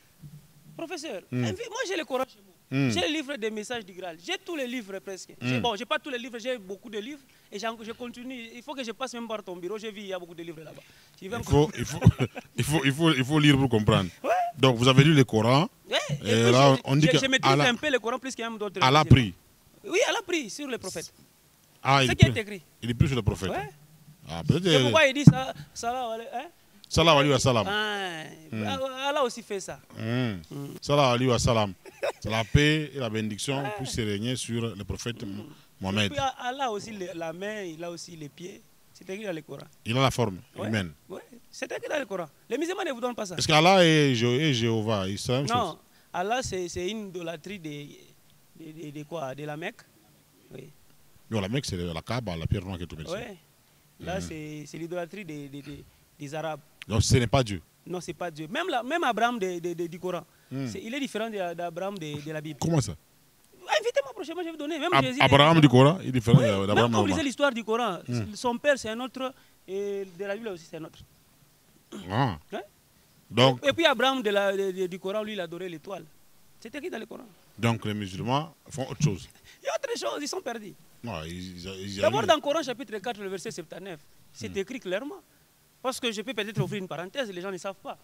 Professeur, moi j'ai le Coran chez moi. J'ai le livre des messages du Graal. J'ai tous les livres presque. Bon, j'ai pas tous les livres, j'ai beaucoup de livres. Et je continue. Il faut que je passe même par ton bureau. J'ai vu, il y a beaucoup de livres là-bas. Il faut lire pour comprendre. Ouais. Donc vous avez lu le Coran. Ouais. Et là, on dit que je maîtrise un peu le Coran plus qu'un d'autres. Allah prie. Oui, Allah prie sur le prophète. C'est qui est écrit. Il prie sur le prophète. Ouais. C'est pourquoi il dit ça, Salam alayhi wa salam. Allah aussi fait ça. Salam alayhi wa salam. La paix et la bénédiction puissent régner sur le prophète Mohamed. Et puis Allah aussi la main, il a aussi les pieds. C'est écrit dans le Coran. Il a la forme humaine. Oui, c'est écrit dans le Coran. Les musulmans ne vous donnent pas ça. Est-ce qu'Allah est Jéhovah? Non, Allah c'est une idolâtrie de quoi? De la Mecque. Oui. Non, la Mecque c'est la Kaaba, la pierre noire que tout le monde sait. Oui. Là c'est l'idolâtrie des Arabes. Donc ce n'est pas Dieu. Non, ce n'est pas Dieu. Même Abraham du Coran, il est différent d'Abraham de la Bible. Comment ça? Invitez-moi prochainement, je vais vous donner. Même Abraham du Coran, il est différent d'Abraham. Même quand vous lisez l'histoire du Coran, son père c'est un autre, et de la Bible aussi c'est un autre. Ah. Donc, et puis Abraham du Coran, lui, il adorait l'étoile. C'est écrit dans le Coran. Donc les musulmans font autre chose. Il y a autre chose, ils sont perdus. D'abord dans le Coran, chapitre 4, le verset 79, c'est écrit clairement. Parce que je peux peut-être ouvrir une parenthèse, les gens ne savent pas.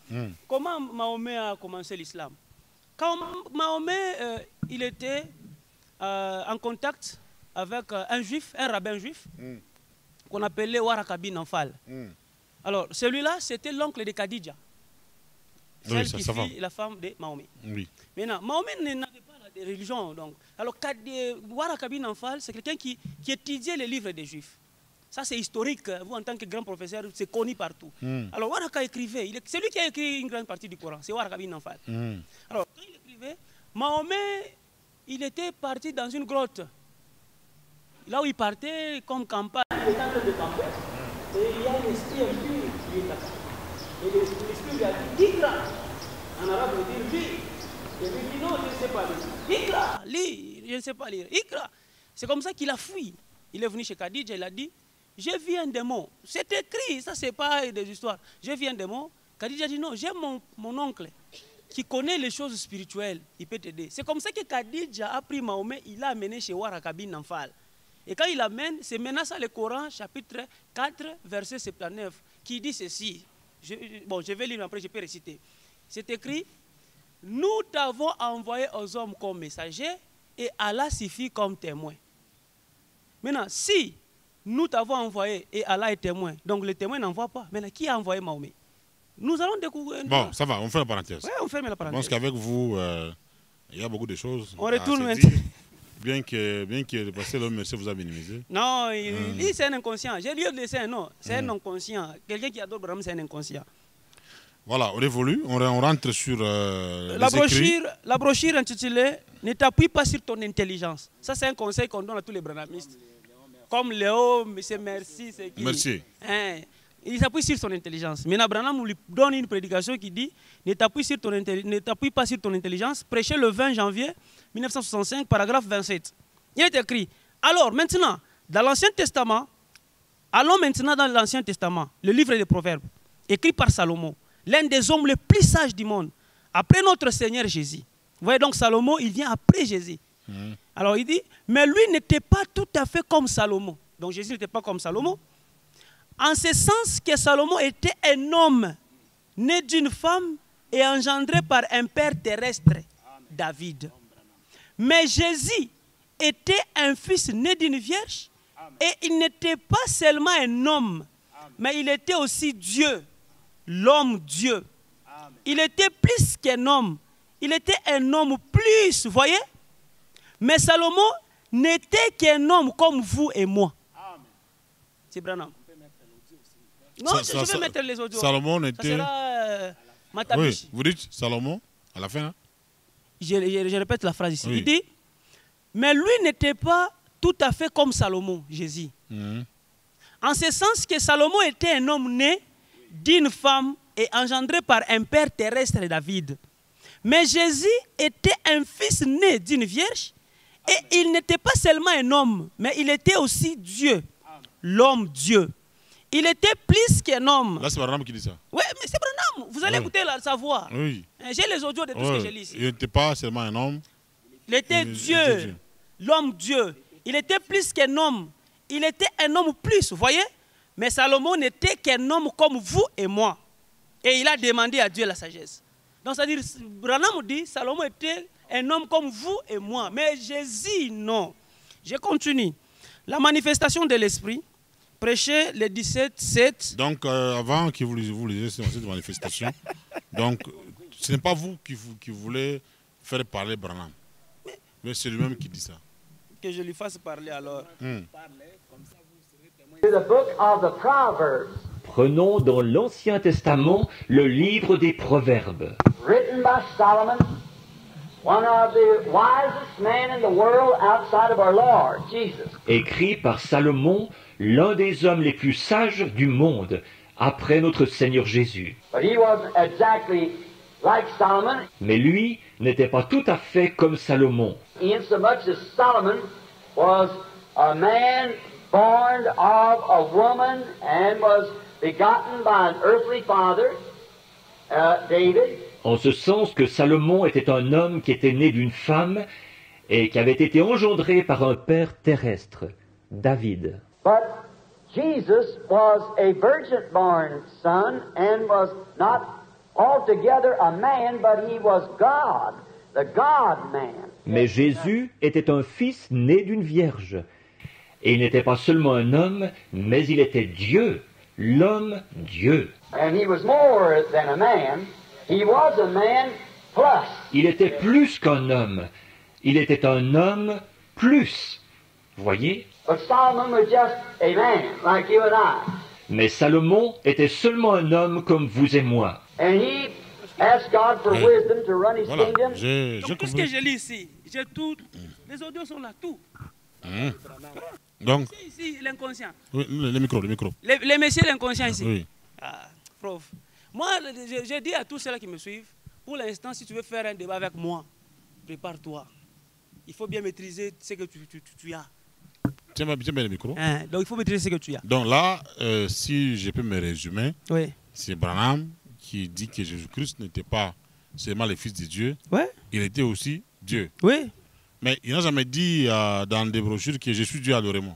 Comment Mahomet a commencé l'islam? Quand Mahomet il était en contact avec un juif, un rabbin juif, qu'on appelait Waraka bin Nawfal. Alors, celui-là, c'était l'oncle de Khadija. Celle qui fut la femme de Mahomet. Oui. Maintenant, Mahomet n'avait pas de religion. Donc. Alors, Waraka bin Nawfal, c'est quelqu'un qui étudiait les livres des juifs. Ça, c'est historique. Vous, en tant que grand professeur, c'est connu partout. Alors, Waraka écrivait. C'est lui qui a écrit une grande partie du Coran. C'est Waraka bin Nawfal. Alors, quand il écrivait, Mahomet, il était parti dans une grotte. là où il partait comme campagne, il était en train de camper. Et il y a un esprit impur qui est là. Et l'esprit lui a dit, Ikra. En arabe, il veut dire, lis. Et lui dit, non, je ne sais pas lire. Ikra, lis, je ne sais pas lire. Ikra. C'est comme ça qu'il a fui. Il est venu chez Khadija, il a dit, j'ai vu un démon. C'est écrit, ça c'est pas des histoires. J'ai vu un démon. Khadija dit, non, j'ai mon oncle qui connaît les choses spirituelles, il peut t'aider. C'est comme ça que Khadija a pris Mahomet, il l'a amené chez Warakabi Namphal. Et quand il l'amène, c'est maintenant ça le Coran, chapitre 4, verset 79, qui dit ceci. Je vais lire après, je peux réciter. C'est écrit, nous t'avons envoyé aux hommes comme messagers et Allah suffit comme témoin. Maintenant, si nous t'avons envoyé et Allah est témoin, donc le témoin n'envoie pas. Maintenant, qui a envoyé Mahomet? Nous allons découvrir. Bon, ça va, on fait la parenthèse. Oui, on ferme la parenthèse. Je pense qu'avec vous, il y a beaucoup de choses. On retourne maintenant. Bien que passé l'homme, monsieur vous a minimisé. Non, lui, c'est un inconscient. J'ai lu le dessin, non. C'est un inconscient. Quelqu'un qui adore Brahms, c'est un inconscient. Voilà, on évolue. On rentre sur la brochure intitulée « Ne t'appuie pas sur ton intelligence ». Ça, c'est un conseil qu'on donne à tous les brahmistes. Comme Léo, M. Merci, c'est qui? Merci. Hein? Il s'appuie sur son intelligence. Maintenant, Branham lui donne une prédication qui dit ne t'appuie pas sur ton intelligence. Prêché le 20 janvier 1965, paragraphe 27. Il est écrit. Alors, maintenant, dans l'Ancien Testament, allons maintenant dans l'Ancien Testament, le livre des Proverbes, écrit par Salomon, l'un des hommes les plus sages du monde, après notre Seigneur Jésus. Vous voyez donc, Salomon, il vient après Jésus. Alors, il dit, mais lui n'était pas tout à fait comme Salomon. Donc, Jésus n'était pas comme Salomon. En ce sens que Salomon était un homme né d'une femme et engendré par un père terrestre, David. Mais Jésus était un fils né d'une vierge et il n'était pas seulement un homme, mais il était aussi Dieu, l'homme Dieu. Il était plus qu'un homme, il était un homme plus, vous voyez? Mais Salomon n'était qu'un homme comme vous et moi. C'est Branham. Non, je vais mettre les audios. Salomon était... Ça sera Matabishi. Oui, vous dites Salomon, à la fin. Hein? Je répète la phrase ici. Oui. Il dit, mais lui n'était pas tout à fait comme Salomon, Jésus. En ce sens que Salomon était un homme né d'une femme et engendré par un père terrestre, David. Mais Jésus était un fils né d'une vierge et il n'était pas seulement un homme, mais il était aussi Dieu, l'homme Dieu. Il était plus qu'un homme. Là, c'est Branham qui dit ça. Oui, mais c'est Branham. Vous allez écouter sa voix. Oui. J'ai les audios de tout ce que j'ai lu ici. Il n'était pas seulement un homme. Il était Dieu, l'homme Dieu. Il était plus qu'un homme. Il était un homme plus, vous voyez? Mais Salomon n'était qu'un homme comme vous et moi. Et il a demandé à Dieu la sagesse. Donc, c'est-à-dire, Branham dit, Salomon était un homme comme vous et moi. Mais Jésus, non. Je continue. La manifestation de l'esprit, prêché le 17-7. Donc, avant que vous lisiez cette manifestation, donc, ce n'est pas vous qui voulez faire parler Branham. Mais c'est lui-même qui dit ça. Que je lui fasse parler alors. The book of the Proverbs, Prenons dans l'Ancien Testament le livre des Proverbes, written by Solomon, one of the wisest men in the world outside of our Lord, Jesus. écrit par Salomon, l'un des hommes les plus sages du monde, après notre Seigneur Jésus. But he wasn't exactly like Solomon, Mais lui n'était pas tout à fait comme Salomon, insomuch as Solomon was a man born of a woman and was begotten by an earthly father, David. en ce sens que Salomon était un homme qui était né d'une femme et qui avait été engendré par un père terrestre, David. But Jesus was a virgin-born son and was not altogether a man, but he was God, the God-man. Mais Jésus était un fils né d'une vierge. Et il n'était pas seulement un homme, mais il était Dieu, l'homme Dieu. And he was more than a man. He was a man plus. Il était plus qu'un homme. Il était un homme plus. Voyez? But Solomon was just a man, like you and I. Mais Salomon était seulement un homme comme vous et moi. And he asked God for wisdom to run his Voilà, kingdom. j'ai Donc tout ce que compris. j'ai lu ici, j'ai tout. Les audios sont là, tout. Donc, Ici, l'inconscient. oui, le micro, le micro. Les messieurs l'inconscient ici. Oui. Ah, prof. Moi, je dis à tous ceux-là qui me suivent, pour l'instant, si tu veux faire un débat avec moi, prépare-toi. Il faut bien maîtriser ce que tu as. Tiens bien le micro. Hein, donc, il faut maîtriser ce que tu as. Donc là, si je peux me résumer, Oui. c'est Branham qui dit que Jésus-Christ n'était pas seulement le Fils de Dieu, Ouais. il était aussi Dieu. Oui. Mais il n'a jamais dit dans des brochures que je suis Dieu, adorez-moi.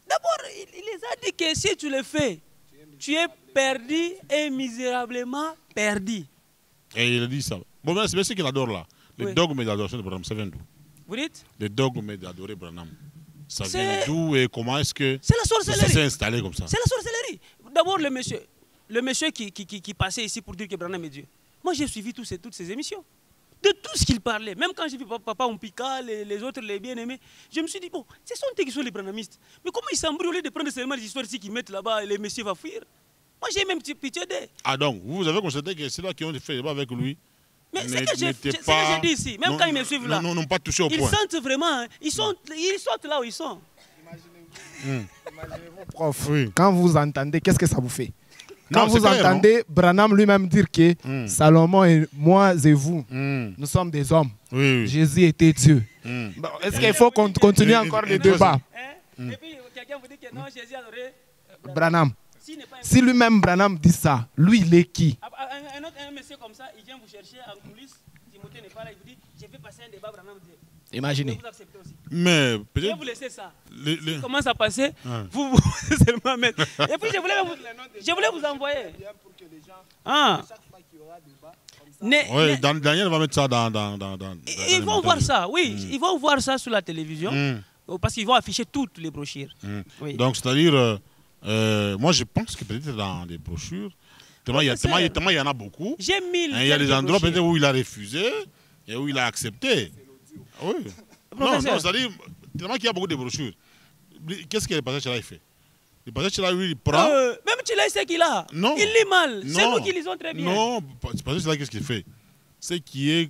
D'abord, il les a dit que si tu le fais, tu es perdu et misérablement perdu. Et il a dit ça. Bon, mais c'est ce qu'il adore là. Le Oui. dogme d'adoration de Branham, ça vient d'où? Vous dites? Le dogme d'adorer Branham. Ça C'est- vient d'où et comment est-ce que C'est la ça sorcellerie. s'est installé comme ça? C'est la sorcellerie. D'abord, le monsieur qui passait ici pour dire que Branham est Dieu. Moi, j'ai suivi toutes ces émissions. De tout ce qu'il parlait. Même quand j'ai vu Papa Ompika, les autres, les bien-aimés, je me suis dit, bon, ce sont eux qui sont les branhamistes. Mais comment ils s'embrouillent au lieu de prendre seulement les histoires ici qu'ils mettent là-bas et les messieurs vont fuir? Moi, j'ai même pitié d'eux. Ah donc, vous avez constaté que c'est là qui ont fait le débat avec lui. Mais c'est n'est- ce que j'ai n'étaient dit ici. Même non, quand ils me suivent là, Non, non, pas touché au ils point. sentent vraiment, hein, ils sortent là où ils sont. Prof, Oui. quand vous entendez, qu'est-ce que ça vous fait? Quand Non, c'est vous clair, entendez Branham lui-même dire que Salomon et moi et vous, nous sommes des hommes. Oui, oui. Jésus était Dieu. Bon, est-ce qu'il faut qu'on continue encore le débat? Hein? Et puis, quelqu'un vous dit que non, Jésus adorait Branham. S'il n'est pas un Si lui-même Branham dit ça, lui il est qui? un monsieur comme ça, il vient vous chercher en coulisses, Timothée n'est pas là, il vous dit, je vais passer un débat, Branham dit. Imaginez. Vous acceptez aussi. Mais Je vais peut-être. vous laisser ça. les- Comment ça passait Ah. vous seulement mettre. Et puis je voulais vous envoyer. Ah. Ouais, Daniel va mettre ça dans Ils vont voir ça, oui. Ils vont voir ça sur la télévision. Mm. Parce qu'ils vont afficher toutes les brochures. Oui. Donc, c'est-à-dire, moi je pense que peut-être dans des brochures, tellement il y en a beaucoup, J'ai mis hein, il y a des endroits peut-être où il a refusé et où il a accepté. Oui. Non, Professeur. c'est-à-dire, tellement qu'il y a beaucoup de brochures. Qu'est-ce que le passage là il fait? Le passage là, lui, il prend. Même tu l'as, c'est qu'il a. Non. Il lit mal. C'est Non. nous qui lisons très bien. Non, c'est pas ça qu'est-ce qu'il fait. Ce qui est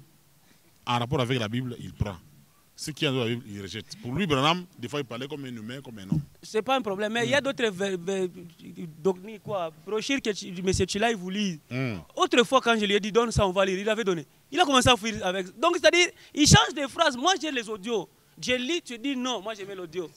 en rapport avec la Bible, il prend. Ce qui est en rapport avec la Bible, il rejette. Pour lui, Branham, des fois, il parlait comme un humain, comme un homme. C'est pas un problème. Mais il y a d'autres brochures que M. Chilai vous lit. Autrefois, quand je lui ai dit donne ça, on va lire, il avait donné. Il a commencé à fuir avec. Donc, c'est-à-dire, il change de phrase. Moi, j'ai les audios. Je lis, tu dis non. Moi, j'ai mis l'audio.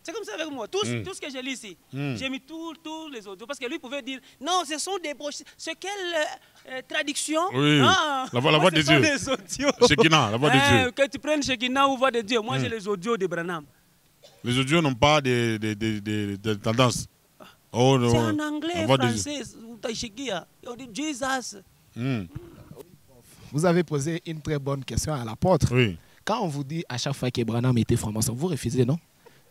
C'est comme ça avec moi. Tout ce que je lis ici, j'ai mis tous les audios. Parce que lui pouvait dire non, ce sont des brochures. C'est quelle traduction? Oui, Ah, la moi, voix de ce sont Dieu. des audios. Shekinah, la voix de Dieu. Que tu prennes Shekinah ou voix de Dieu. Moi, j'ai les audios de Branham. Les audios n'ont pas de tendance. Oh, non. C'est en anglais, La voix de Dieu. français. Shekinah. On dit Jesus. Vous avez posé une très bonne question à l'apôtre. Oui. Quand on vous dit à chaque fois que Branham était franc-maçon, vous refusez, non?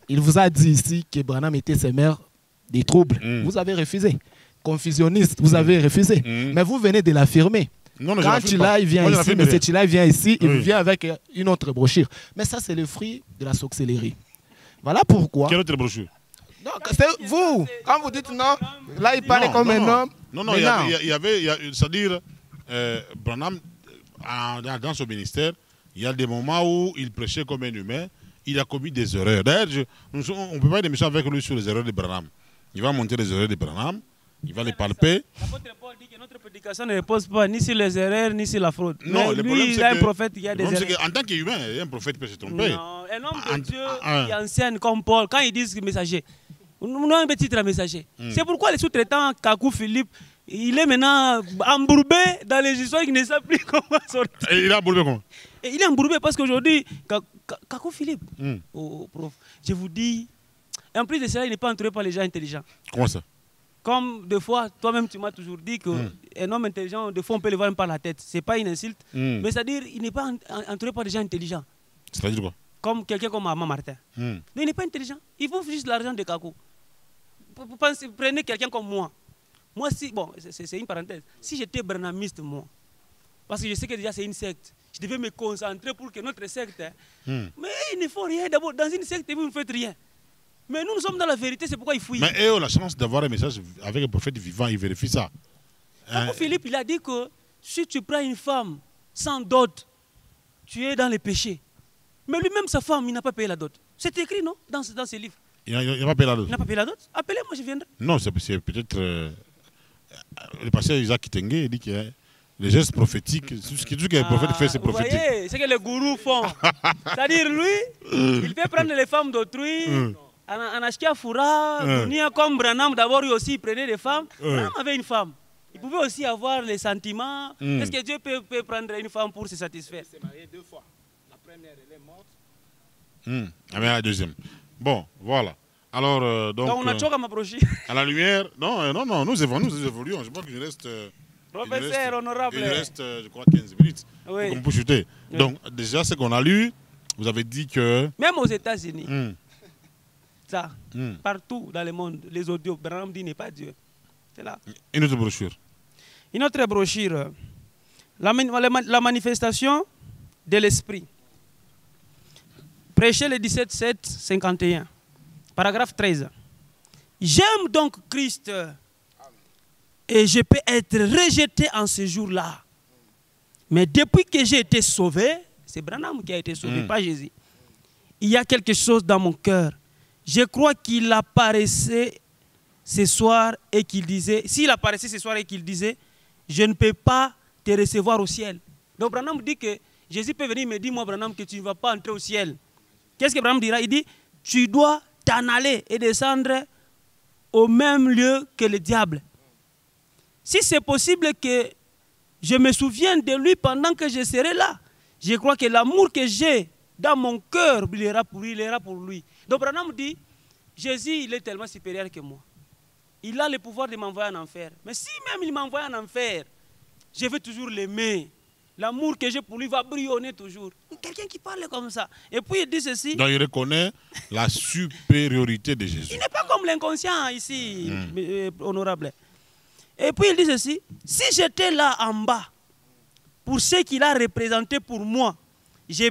Il vous a dit ici que Branham était semeur des troubles. Vous avez refusé. Confusionniste, vous avez refusé. Mais vous venez de l'affirmer. Non, Quand Chilai vient ici, M. Chilai vient ici, il Oui. vient avec une autre brochure. Mais ça, c'est le fruit de la sorcellerie. Voilà pourquoi. Quelle autre brochure? Non, c'est vous. Quand vous dites non, là, il parlait Non, comme non, un non. homme. Non, Mais il y avait, c'est-à-dire, Branham, dans son ministère, il y a des moments où il prêchait comme un humain, il a commis des erreurs. D'ailleurs, on ne peut pas être méchant avec lui sur les erreurs de Branham. Il va monter les erreurs de Branham, il va les palper. L'apôtre Paul dit que notre prédication ne repose pas ni sur les erreurs ni sur la fraude. Non, Mais le lui, problème, il c'est a un que- prophète qui a le des problème, c'est erreurs. qu'en tant qu'humain, un prophète peut se tromper. Non, un homme de Dieu Ah. qui enseigne comme Paul, quand ils disent messager, nous avons un petit titre à messager. C'est pourquoi les sous-traitants, Kakou Philippe, il est maintenant embourbé dans les histoires qu'il ne sait plus comment sortir. Et il a bourré comment? Et il est embourbé parce qu'aujourd'hui, Kakou Philippe, prof, je vous dis, en plus de cela, il n'est pas entouré par les gens intelligents. Comment ça? Comme des fois, toi-même, tu m'as toujours dit qu'un homme intelligent, des fois, on peut le voir même par la tête. Ce n'est pas une insulte, mais c'est-à-dire il n'est pas entouré par des gens intelligents. C'est-à-dire quoi? Comme quelqu'un comme Maman Martin. Donc, il n'est pas intelligent. Il faut juste l'argent de Kakou. Prenez quelqu'un comme moi. Moi, si, bon, c'est une parenthèse. Si j'étais branhamiste, moi, parce que je sais que déjà c'est une secte, je devais me concentrer pour que notre secte. Mais il ne faut rien. D'abord, dans une secte, vous ne faites rien. Mais nous sommes dans la vérité, c'est pourquoi il fouille. Mais eux ont la chance d'avoir un message avec un prophète vivant, il vérifie ça. Philippe, il a dit que si tu prends une femme sans dot, tu es dans les péchés. Mais lui-même, sa femme, il n'a pas payé la dot. C'est écrit, non, dans ce livre. Il n'a pas payé la dot. Il n'a pas payé la dot. Appelez-moi, je viendrai. Non, c'est peut-être... le pasteur Isaac Kitenge dit que les gestes prophétiques, tout ce que le prophète fait, c'est prophétique. Vous voyez, c'est que les gourous font. C'est-à-dire, lui, il peut prendre les femmes d'autrui, en acheter à Foura, venir comme Branham, d'abord, lui aussi, il prenait des femmes. Branham avait une femme. Il pouvait aussi avoir les sentiments. Est-ce que Dieu peut prendre une femme pour se satisfaire? Il s'est marié 2 fois. La première, elle est morte. Ah, mais la deuxième. Bon, voilà. Alors, donc on a choqué ma brochure. à la lumière, non, nous évoluons. Je pense qu'il reste... Professeur honorable. Il reste, je crois, 15 minutes. Oui. Comme pour chuter. Oui. Donc, déjà, ce qu'on a lu, vous avez dit que... Même aux États-Unis, ça, Mm. partout dans le monde, les audios, Branham dit n'est pas Dieu. C'est là. Une autre brochure. Une autre brochure, la manifestation de l'esprit. Prêcher le 17-7-51, paragraphe 13. J'aime donc Christ et je peux être rejeté en ce jour-là. Mais depuis que j'ai été sauvé, c'est Branham qui a été sauvé, pas Jésus. Il y a quelque chose dans mon cœur. Je crois qu'il apparaissait ce soir et qu'il disait, s'il apparaissait ce soir et qu'il disait, je ne peux pas te recevoir au ciel. Donc Branham dit que Jésus peut venir me dire, moi Branham, que tu ne vas pas entrer au ciel. Qu'est-ce que Branham dira? Il dit, tu dois t'en aller et descendre au même lieu que le diable. Si c'est possible que je me souvienne de lui pendant que je serai là, je crois que l'amour que j'ai dans mon cœur brillera pour lui. Donc Branham dit, Jésus, il est tellement supérieur que moi. Il a le pouvoir de m'envoyer en enfer. Mais si même il m'envoie en enfer, je vais toujours l'aimer. L'amour que j'ai pour lui va brillanter toujours. Quelqu'un qui parle comme ça. Et puis il dit ceci. Donc il reconnaît la supériorité de Jésus. Il n'est pas comme l'inconscient ici, honorable. Et puis il dit ceci. Si j'étais là en bas, pour ce qu'il a représenté pour moi, je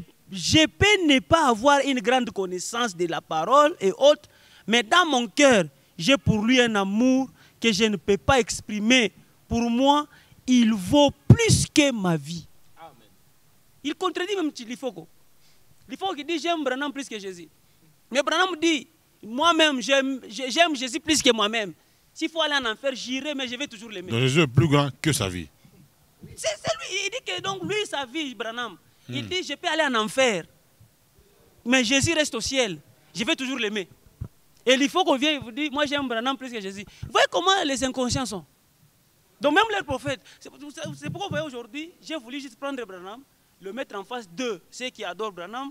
peux ne pas avoir une grande connaissance de la parole et autres, mais dans mon cœur, j'ai pour lui un amour que je ne peux pas exprimer. Pour moi, il vaut plus que ma vie. Amen. Il contredit même Lifoko. Lifoko qui dit j'aime Branham plus que Jésus. Mais Branham dit, moi-même, j'aime Jésus plus que moi-même. S'il faut aller en enfer, j'irai, mais je vais toujours l'aimer. Donc Jésus est plus grand que sa vie. C'est lui. Il dit que donc lui, sa vie, Branham, il dit je peux aller en enfer, mais Jésus reste au ciel. Je vais toujours l'aimer. Et il faut qu'on vienne et vous dire, moi j'aime Branham plus que Jésus. Vous voyez comment les inconscients sont. Donc même les prophètes, c'est pourquoi vous voyez aujourd'hui, j'ai voulu juste prendre Branham, le mettre en face de ceux qui adorent Branham,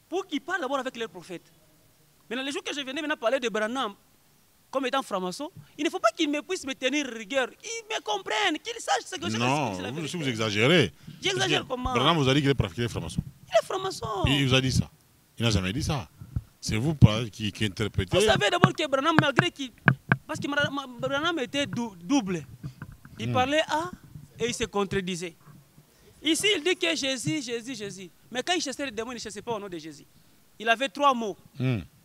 pour qu'ils parlent d'abord avec les prophètes. Maintenant, les jours que je venais maintenant parler de Branham, comme étant franc-maçon, il ne faut pas qu'ils puissent me tenir rigueur, qu'ils me comprennent, qu'ils sachent ce que je Non, vous exagérez. J'exagère comment? Branham vous a dit qu'il est franc-maçon. Il est franc-maçon. Il vous a dit ça. Il n'a jamais dit ça. C'est vous qui interprétez. Vous savez d'abord que Branham, malgré qu'il... Parce que Branham était double. Il parlait A et il se contredisait. Ici, il dit que Jésus. Mais quand il chassait les démons, il ne chassait pas au nom de Jésus. Il avait 3 mots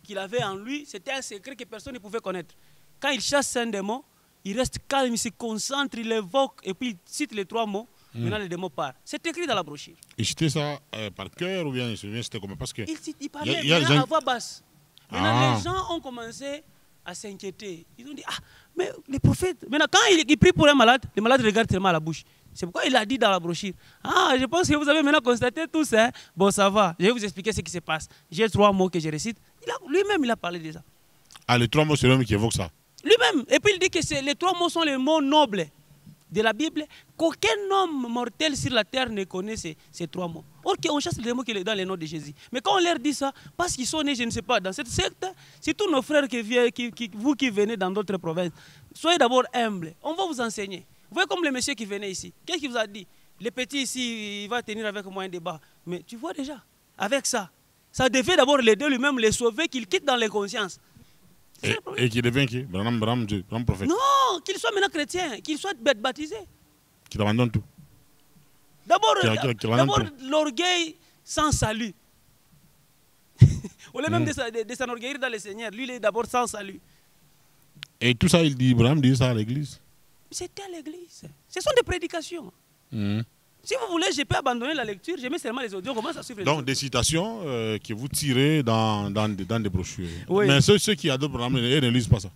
qu'il avait en lui. C'était un secret que personne ne pouvait connaître. Quand il chasse un démon, il reste calme, il se concentre, il évoque et puis il cite les 3 mots. Maintenant, le démon part. C'est écrit dans la brochure. Il citait ça par cœur ou bien c'était comment? Parce que il parlait à voix basse. Maintenant, les gens ont commencé à s'inquiéter. Ils ont dit, mais les prophètes... Maintenant, quand il prie pour un malade, le malade regarde tellement à la bouche. C'est pourquoi il a dit dans la brochure, je pense que vous avez maintenant constaté tout ça. Bon, ça va, je vais vous expliquer ce qui se passe. J'ai 3 mots que je récite. Lui-même, il a parlé de ça. Les 3 mots, c'est l'homme qui évoque ça. Lui-même. Et puis il dit que les 3 mots sont les mots nobles de la Bible, qu'aucun homme mortel sur la terre ne connaît ces 3 mots. Or, on chasse les mots qui sont dans le nom de Jésus. Mais quand on leur dit ça, parce qu'ils sont nés, je ne sais pas, dans cette secte, c'est tous nos frères vous qui venez dans d'autres provinces, soyez d'abord humbles. On va vous enseigner. Vous voyez comme le monsieur qui venait ici. Qu'est-ce qu'il vous a dit? Le petit ici, il va tenir avec moi un débat. Mais tu vois déjà, avec ça, ça devait d'abord l'aider lui-même, les sauver, qu'il quitte dans les consciences. Et qu'il devient qui? Branham prophète. Non, qu'il soit maintenant chrétien, qu'il soit baptisé. Qu'il abandonne tout. D'abord, l'orgueil sans salut. Au lieu même de s'enorgueillir dans le Seigneur, lui, il est d'abord sans salut. Et tout ça, Branham dit ça à l'église? C'était à l'église. Ce sont des prédications. Si vous voulez, je peux abandonner la lecture, je mets seulement les audios, comment ça suivre les Donc audios. des citations que vous tirez dans des brochures. Oui. Mais ceux qui adoptent le programme, ils ne lisent pas ça.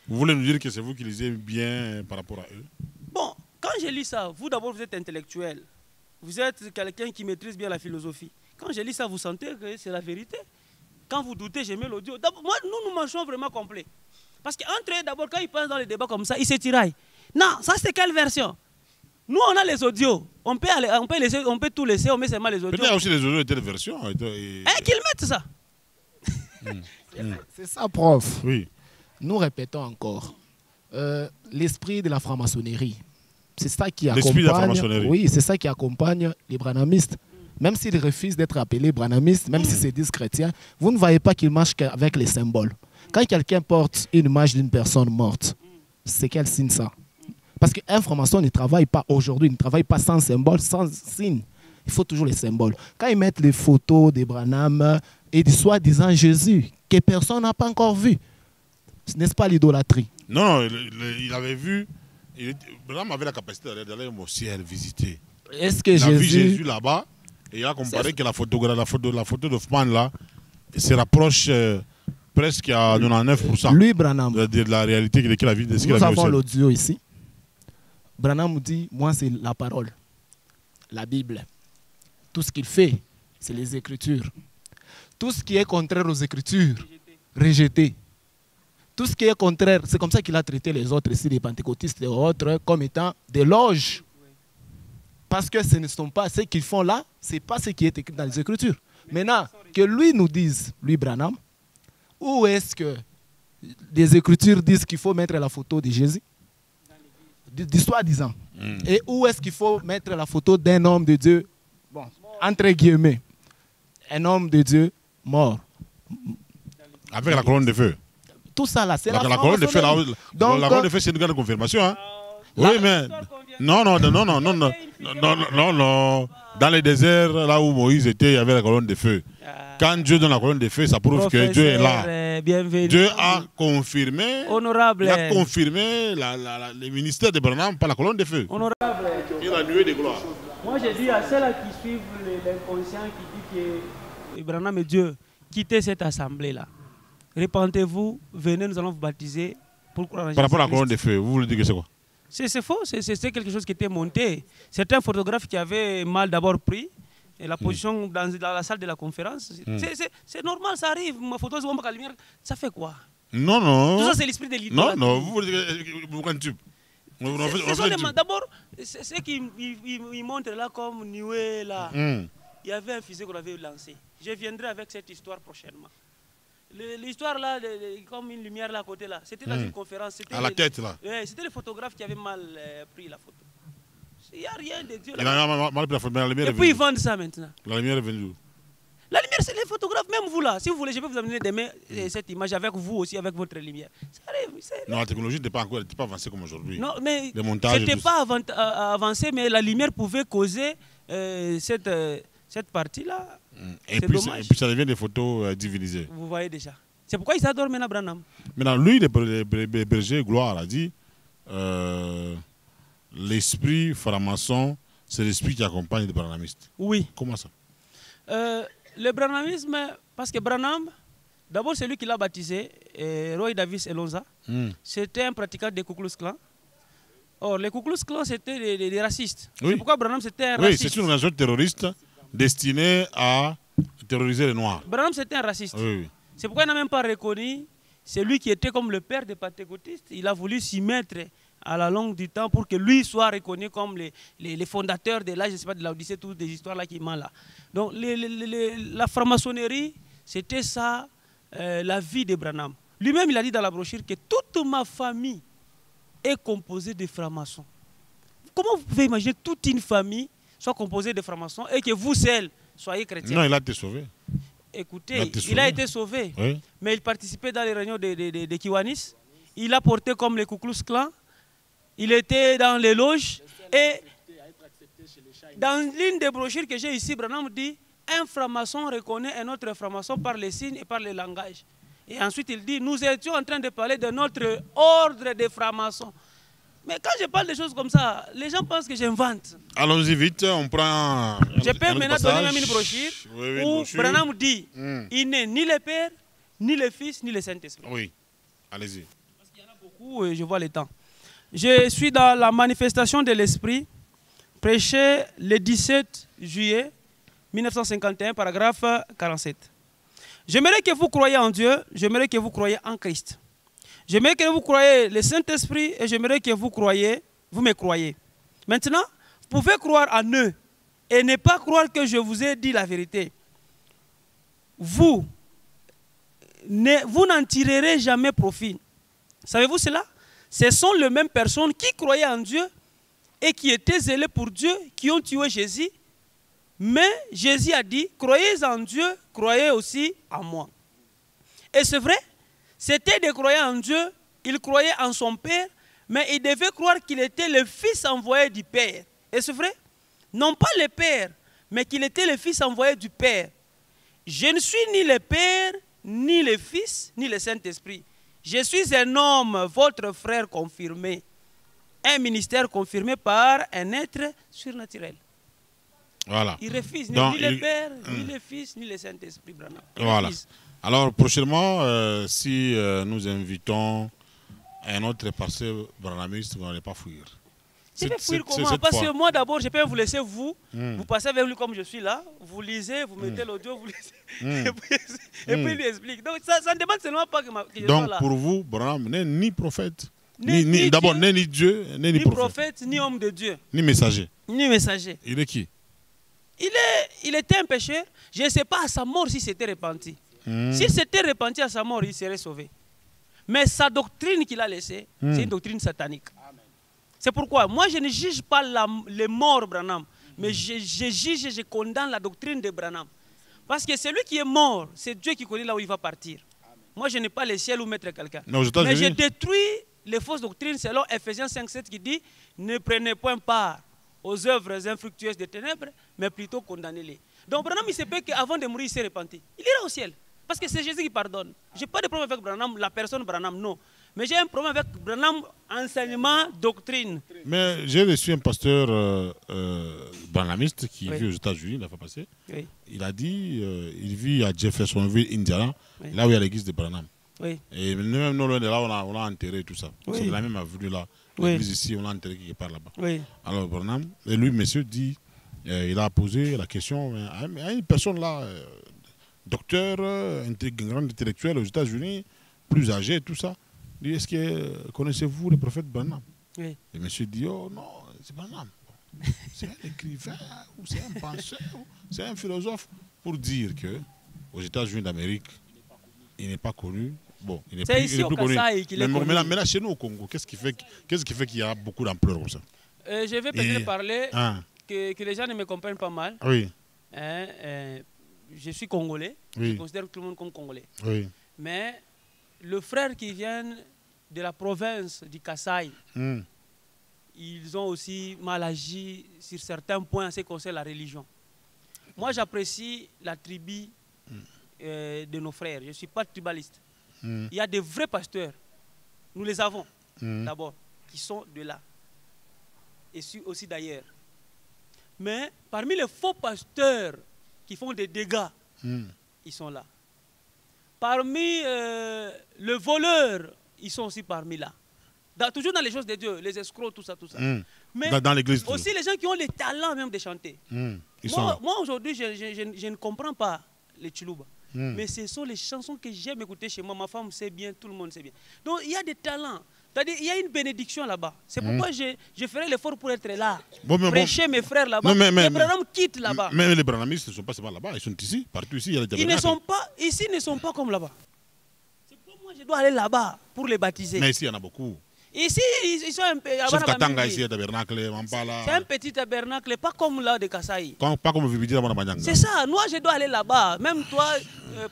Vous voulez nous dire que c'est vous qui lisez bien par rapport à eux? Bon, quand je lis ça, vous d'abord vous êtes intellectuel. Vous êtes quelqu'un qui maîtrise bien la philosophie. Quand je lis ça, vous sentez que c'est la vérité. Quand vous doutez, je mets l'audio. Moi, nous marchons vraiment complet. Parce qu'entre eux, d'abord, quand ils passent dans les débats comme ça, ils se tiraillent. Non, ça c'est quelle version? Nous, on a les audios. On peut tout laisser, on met seulement les audios. Peut-être qu'il y a aussi les audios de telle version. Qu'ils mettent ça. C'est ça, prof. Oui. Nous répétons encore. L'esprit de la franc-maçonnerie. C'est ça qui L'esprit de la accompagne. franc-maçonnerie. Oui, c'est ça qui accompagne les branhamistes. Même s'ils refusent d'être appelés branhamistes, même si c'est disent chrétiens, vous ne voyez pas qu'ils marchent qu'avec les symboles. Quand quelqu'un porte une image d'une personne morte, c'est quel signe ça? Parce qu'un franc-maçon ne travaille pas aujourd'hui, ne travaille pas sans symbole, sans signe. Il faut toujours les symboles. Quand ils mettent les photos des Branham et du soi-disant Jésus, que personne n'a pas encore vu, n'est-ce pas l'idolâtrie? Non, il avait vu. Branham avait la capacité d'aller au ciel visiter. Est-ce que Il a vu Jésus Jésus là-bas et il a comparé que la photo d'Hoffmann là se rapproche presque à 99% lui, Branham, de la réalité qu'il a vue. nous avons l'audio ici. Branham dit, moi c'est la parole, la Bible. Tout ce qu'il fait, c'est les Écritures. Tout ce qui est contraire aux Écritures, rejeté. Tout ce qui est contraire, c'est comme ça qu'il a traité les autres ici, les pentecôtistes et autres, comme étant des loges. Parce que ce ne sont pas ce qu'ils font là, ce n'est pas ce qui est écrit dans les Écritures. Maintenant, que lui nous dise, lui Branham, où est-ce que les Écritures disent qu'il faut mettre la photo de Jésus? Du soi-disant. Et où est-ce qu'il faut mettre la photo d'un homme de Dieu, bon, entre guillemets, un homme de Dieu mort? Avec la colonne de feu. Tout ça là, c'est la colonne de feu. La colonne de feu, c'est une grande confirmation. Hein? Oui, mais non. Dans les déserts, là où Moïse était, il y avait la colonne de feu. Quand Dieu donne la colonne de feu, ça prouve que Dieu est là. Dieu a confirmé, honorable, il a confirmé le ministère de Branham par la colonne de feu. Honorable. Et la nuée de gloire. Moi, je dis à ceux-là qui suivent l'inconscient qui dit que Branham est Dieu, quittez cette assemblée-là. Repentez-vous, venez, nous allons vous baptiser. Par rapport à la colonne de feu, vous voulez dire que c'est quoi? C'est faux, c'est quelque chose qui était monté. C'est un photographe qui avait mal d'abord pris. Et la position dans la salle de la conférence, c'est normal, ça arrive. Ma photo, la lumière, ça fait quoi? Non. Tout ça, c'est l'esprit de l'idolâtrie. Non, vous voulez dire d'abord, ce qu'ils montrent là comme nuée là, il y avait un fusée qu'on avait lancé. Je viendrai avec cette histoire prochainement. L'histoire là, comme une lumière là à côté là, c'était dans une conférence. À la tête là. C'était le photographe qui avait mal pris la photo. Il n'y a rien de Dieu. Il a mal pris la photo, mais la lumière est venue. Et puis ils vendent ça maintenant. La lumière est venue. La lumière, c'est les photographes, même vous là. Si vous voulez, je peux vous amener demain cette image avec vous aussi, avec votre lumière. Ça arrive. Non, la technologie n'était pas avancée comme aujourd'hui. Non, mais c'était pas avancé, mais la lumière pouvait causer cette partie-là. Et puis ça devient des photos divinisées. Vous voyez déjà. C'est pourquoi ils adorent maintenant Branham. Maintenant, lui, le berger Gloire a dit l'esprit franc-maçon, c'est l'esprit qui accompagne les branhamistes. Oui. Comment ça? Le branhamisme, parce que Branham, d'abord c'est lui qui l'a baptisé, Roy Davis Elonza, c'était un pratiquant des Ku Klux Klan. Or, les Ku Klux Klan, c'était des racistes. Oui. C'est pourquoi Branham, c'était un raciste. Oui, c'est une organisation terroriste destinée à terroriser les Noirs. Branham, c'était un raciste. Oui. C'est pourquoi il n'a même pas reconnu celui qui était comme le père des pentecôtistes. Il a voulu s'y mettre à la longue du temps pour que lui soit reconnu comme les fondateurs de là, je sais pas, de l'Odyssée, toutes des histoires là qui m'ont là. Donc la franc-maçonnerie, c'était ça, la vie de Branham. Lui-même, il a dit dans la brochure que toute ma famille est composée de francs-maçons. Comment vous pouvez imaginer toute une famille soit composée de francs-maçons et que vous seuls soyez chrétiens? Non, il a été sauvé. Écoutez, il a été sauvé, oui. Mais il participait dans les réunions de Kiwanis. Il a porté comme les Ku Klux Klan. Il était dans les loges. Et dans l'une des brochures que j'ai ici, Branham dit un franc-maçon reconnaît un autre franc-maçon par les signes et par le langage. Et ensuite il dit nous étions en train de parler de notre ordre de francs-maçons. Mais quand je parle de choses comme ça, les gens pensent que j'invente. Allons-y vite, on prend. Je peux maintenant donner même une brochure où Branham dit il n'est ni le Père, ni le Fils, ni le Saint-Esprit. Oui, allez-y. Parce qu'il y en a beaucoup et je vois le temps. Je suis dans la manifestation de l'Esprit, prêché le 17 juillet 1951, paragraphe 47. J'aimerais que vous croyiez en Dieu, j'aimerais que vous croyiez en Christ. J'aimerais que vous croyiez le Saint-Esprit et j'aimerais que vous me croyiez. Maintenant, vous pouvez croire en eux et ne pas croire que je vous ai dit la vérité. Vous n'en tirerez jamais profit. Savez-vous cela? Ce sont les mêmes personnes qui croyaient en Dieu et qui étaient zélées pour Dieu, qui ont tué Jésus. Mais Jésus a dit, croyez en Dieu, croyez aussi en moi. Et c'est vrai, c'était des croyants en Dieu, ils croyaient en son Père, mais ils devaient croire qu'il était le Fils envoyé du Père. Et c'est vrai, non pas le Père, mais qu'il était le Fils envoyé du Père. Je ne suis ni le Père, ni le Fils, ni le Saint-Esprit. Je suis un homme, votre frère confirmé. Un ministère confirmé par un être surnaturel. Voilà. Il refuse ni le Père, ni le Fils, ni le Saint-Esprit. Voilà. Alors, prochainement, si nous invitons un autre pasteur branhamiste, vous n'allez pas fuir. Je vais fuir comment? Parce que moi, d'abord, je peux vous laisser, vous passez avec lui comme je suis là, vous lisez, vous mettez l'audio, vous lisez, et puis il lui explique. Donc, ça ne demande seulement pas que je sois là. Donc, pour vous, Branham n'est ni prophète, d'abord, n'est ni Dieu, n'est ni prophète, ni homme de Dieu, ni messager. Ni messager. Il est qui? Il était un pécheur. Je ne sais pas à sa mort s'il s'était repenti. S'il s'était repenti à sa mort, il serait sauvé. Mais sa doctrine qu'il a laissée, c'est une doctrine satanique. C'est pourquoi moi je ne juge pas les morts Branham, mais je juge et je condamne la doctrine de Branham. Parce que celui qui est mort, c'est Dieu qui connaît là où il va partir. Moi je n'ai pas le ciel où mettre quelqu'un. Mais je détruis les fausses doctrines selon Ephésiens 5:7 qui dit ne prenez point part aux œuvres infructueuses des ténèbres, mais plutôt condamnez-les. Donc Branham, il se peut qu'avant de mourir, il s'est repenti. Il ira au ciel. Parce que c'est Jésus qui pardonne. Je n'ai pas de problème avec Branham, la personne Branham, non. Mais j'ai un problème avec Branham, enseignement, doctrine. Mais j'ai reçu un pasteur branhamiste qui vit aux États-Unis la fois passée. Oui. Il a dit il vit à Jeffersonville, Indiana, là où il y a l'église de Branham. Oui. Et même nous, là, on a enterré tout ça. Oui. C'est la même avenue là. L'église ici, on a enterré quelque part là-bas. Oui. Alors Branham, et lui, monsieur, dit il a posé la question à une personne là, docteur, grand intellectuel aux États-Unis, plus âgé, tout ça. Il dit, est-ce que connaissez-vous le prophète Branham? Oui. Et monsieur dit, oh non, c'est Branham. C'est un écrivain, ou c'est un penseur, c'est un philosophe. Pour dire que aux États-Unis d'Amérique, il n'est pas connu. Bon, il n'est plus connu. Mais là, chez nous au Congo, qu'est-ce qui fait qu'il y a beaucoup d'ampleur comme ça? Je vais peut-être parler que les gens ne me comprennent pas mal. Oui. Je suis congolais, je considère tout le monde comme congolais. Oui. Mais le frère qui vient de la province du Kasaï, ils ont aussi mal agi sur certains points en ce qui concerne la religion. Moi, j'apprécie la tribu de nos frères. Je ne suis pas tribaliste. Il y a des vrais pasteurs. Nous les avons, d'abord, qui sont de là. Et aussi d'ailleurs. Mais parmi les faux pasteurs qui font des dégâts, ils sont là. Parmi les voleurs, ils sont aussi parmi là. Toujours dans les choses de Dieu, les escrocs, tout ça, tout ça. Mais dans l'église aussi les gens qui ont le talent même de chanter. Moi aujourd'hui, je ne comprends pas les Chiluba. Mais ce sont les chansons que j'aime écouter chez moi. Ma femme sait bien, tout le monde sait bien. Donc il y a des talents. C'est-à-dire, il y a une bénédiction là-bas. C'est pourquoi je ferai l'effort pour être là. Prêcher mes frères là-bas. Les Branham quittent là-bas. Mais les Branhamistes ne sont pas seulement là-bas, ils sont ici, partout ici. Ils ne sont pas, ici ne sont pas comme là-bas. C'est pourquoi moi je dois aller là-bas pour les baptiser. Mais ici il y en a beaucoup. Ici, ils sont un peu... Sauf Katanga ici, il y a tabernacle, Mampala. C'est un petit tabernacle, pas comme là de Kasaï. Pas comme Vibidi là, Manjanga. C'est ça, moi je dois aller là-bas. Même toi,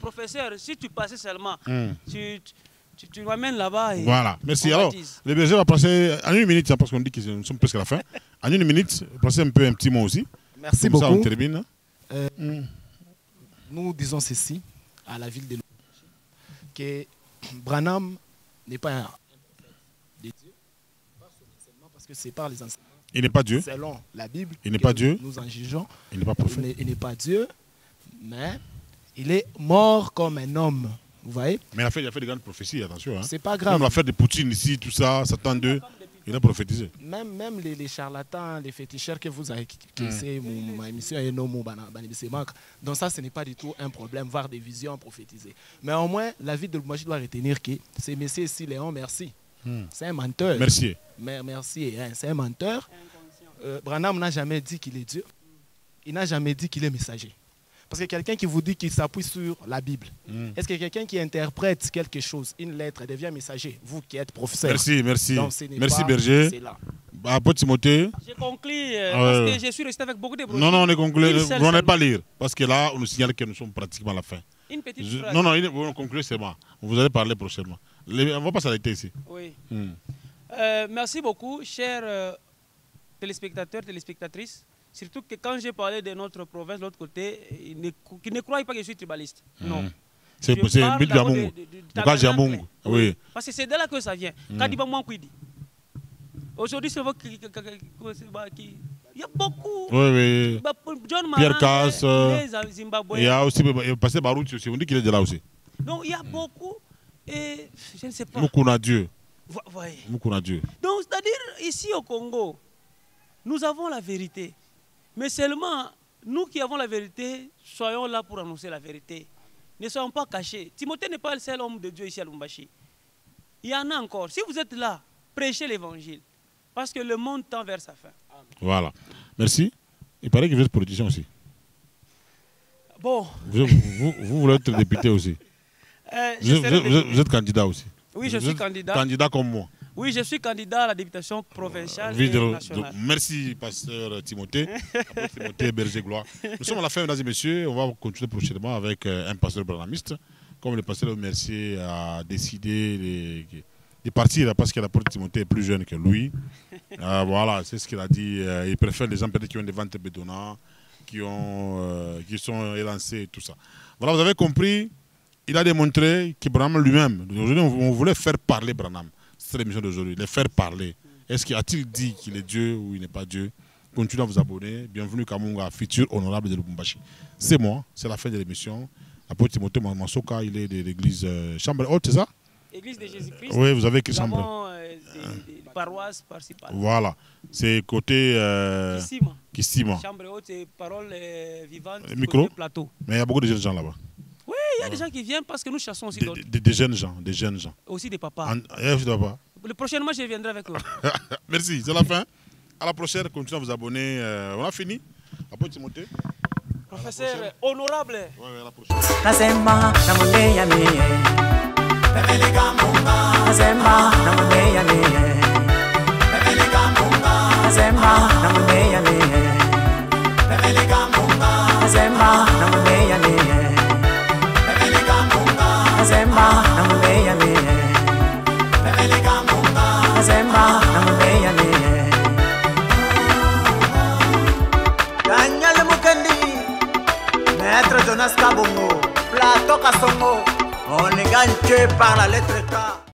professeur, si tu passais seulement, tu m'amènes là-bas. Voilà, merci. Alors, le berger va passer en une minute, parce qu'on dit que nous sommes presque à la fin. En une minute, passer un petit mot aussi. Merci beaucoup. Ça, on termine. Nous disons ceci à la ville de que Branham n'est pas un de Dieu, pas son enseignement Parce que c'est par les enseignements. Il n'est pas Dieu. Selon la Bible. Il n'est pas Dieu. Nous en jugeons. Il n'est pas prophète. Il n'est pas Dieu, mais il est mort comme un homme. Vous voyez? Mais il a fait des grandes prophéties, attention. Hein. C'est pas grave. Même l'affaire de Poutine ici, tout ça, Satan 2, il a prophétisé. Même les charlatans, les féticheurs que vous avez qui c'est mon émission et non mon donc ça ce n'est pas du tout un problème, voir des visions prophétisées. Mais au moins la vie de Lubumbashi doit retenir que ces messieurs ici, Léon Merci, c'est un menteur. Merci. Merci, hein, c'est un menteur. Branham n'a jamais dit qu'il est Dieu. Il n'a jamais dit qu'il est messager. Parce que quelqu'un qui vous dit qu'il s'appuie sur la Bible, est-ce que quelqu'un qui interprète quelque chose, une lettre, devient messager? Vous qui êtes professeur. Merci. Donc, merci Berger. Apôtre Timothée. J'ai conclu parce que je suis resté avec beaucoup de brochures. Non, on est conclu. Vous n'allez pas lire. Parce que là, on nous signale que nous sommes pratiquement à la fin. Une petite phrase. Non, on conclut seulement. Vous allez parler prochainement. On va pas s'arrêter ici. Oui. Merci beaucoup, chers téléspectateurs, téléspectatrices. Surtout que quand j'ai parlé de notre province, de l'autre côté, ils ne croient pas que je suis tribaliste. Non. C'est Bill Diamungu. Oui. Parce que c'est de là que ça vient. Aujourd'hui, c'est vrai qu'il y a beaucoup. Oui. John Pierre Cass. Zimbabwe. Il y a aussi passé Barouti aussi. On dit qu'il est de là aussi. Donc il y a beaucoup. Et je ne sais pas. Mukuna Dieu. Mukuna Dieu. Donc, c'est-à-dire, ici au Congo, nous avons la vérité. Mais seulement, nous qui avons la vérité, soyons là pour annoncer la vérité. Ne soyons pas cachés. Timothée n'est pas le seul homme de Dieu ici à Lubumbashi. Il y en a encore. Si vous êtes là, prêchez l'évangile. Parce que le monde tend vers sa fin. Voilà. Merci. Il paraît que vous êtes politicien aussi. Bon. Vous voulez être député aussi. Vous êtes candidat aussi. Oui, je suis candidat. Candidat comme moi. Oui, je suis candidat à la députation provinciale et nationale. Merci, pasteur Timothée. Timothée Berger-Gloire. Nous sommes à la fin, mesdames et messieurs. On va continuer prochainement avec un pasteur branhamiste. Comme le pasteur Mercier a décidé de partir parce que l'apôtre Timothée est plus jeune que lui. Voilà, c'est ce qu'il a dit. Il préfère les gens peut-être qui ont des ventres bédonnants, qui sont élancés et tout ça. Voilà, vous avez compris. Il a démontré que Branham lui-même, aujourd'hui on voulait faire parler Branham. C'est l'émission d'aujourd'hui, les faire parler. A-t-il dit qu'il est Dieu ou il n'est pas Dieu? Continuez à vous abonner. Bienvenue Kamunga, futur honorable de Lubumbashi. C'est moi, c'est la fin de l'émission. L'apôtre Timothée Mansoka, il est de l'église Chambre Haute, c'est ça? Église de Jésus-Christ. Oui, vous avez écrit Chambre. Chambre. Nous avons des paroisses par-ci par-là. Voilà, c'est côté Kissima. Chambre Haute, c'est parole vivante. Micro. Plateau. Mais il y a beaucoup de jeunes gens là-bas. Oui, il y a des gens qui viennent parce que nous chassons aussi d'autres. Des jeunes gens. Aussi des papas. Prochainement, je viendrai avec eux. Merci, c'est la fin. À la prochaine, continuez à vous abonner. On a fini. Après Timothée. Professeur honorable. Oui, à la prochaine. Daniel Mukendi, Maître Jonas Kabongo, Plateau Kassongo, on est gagné par la lettre K.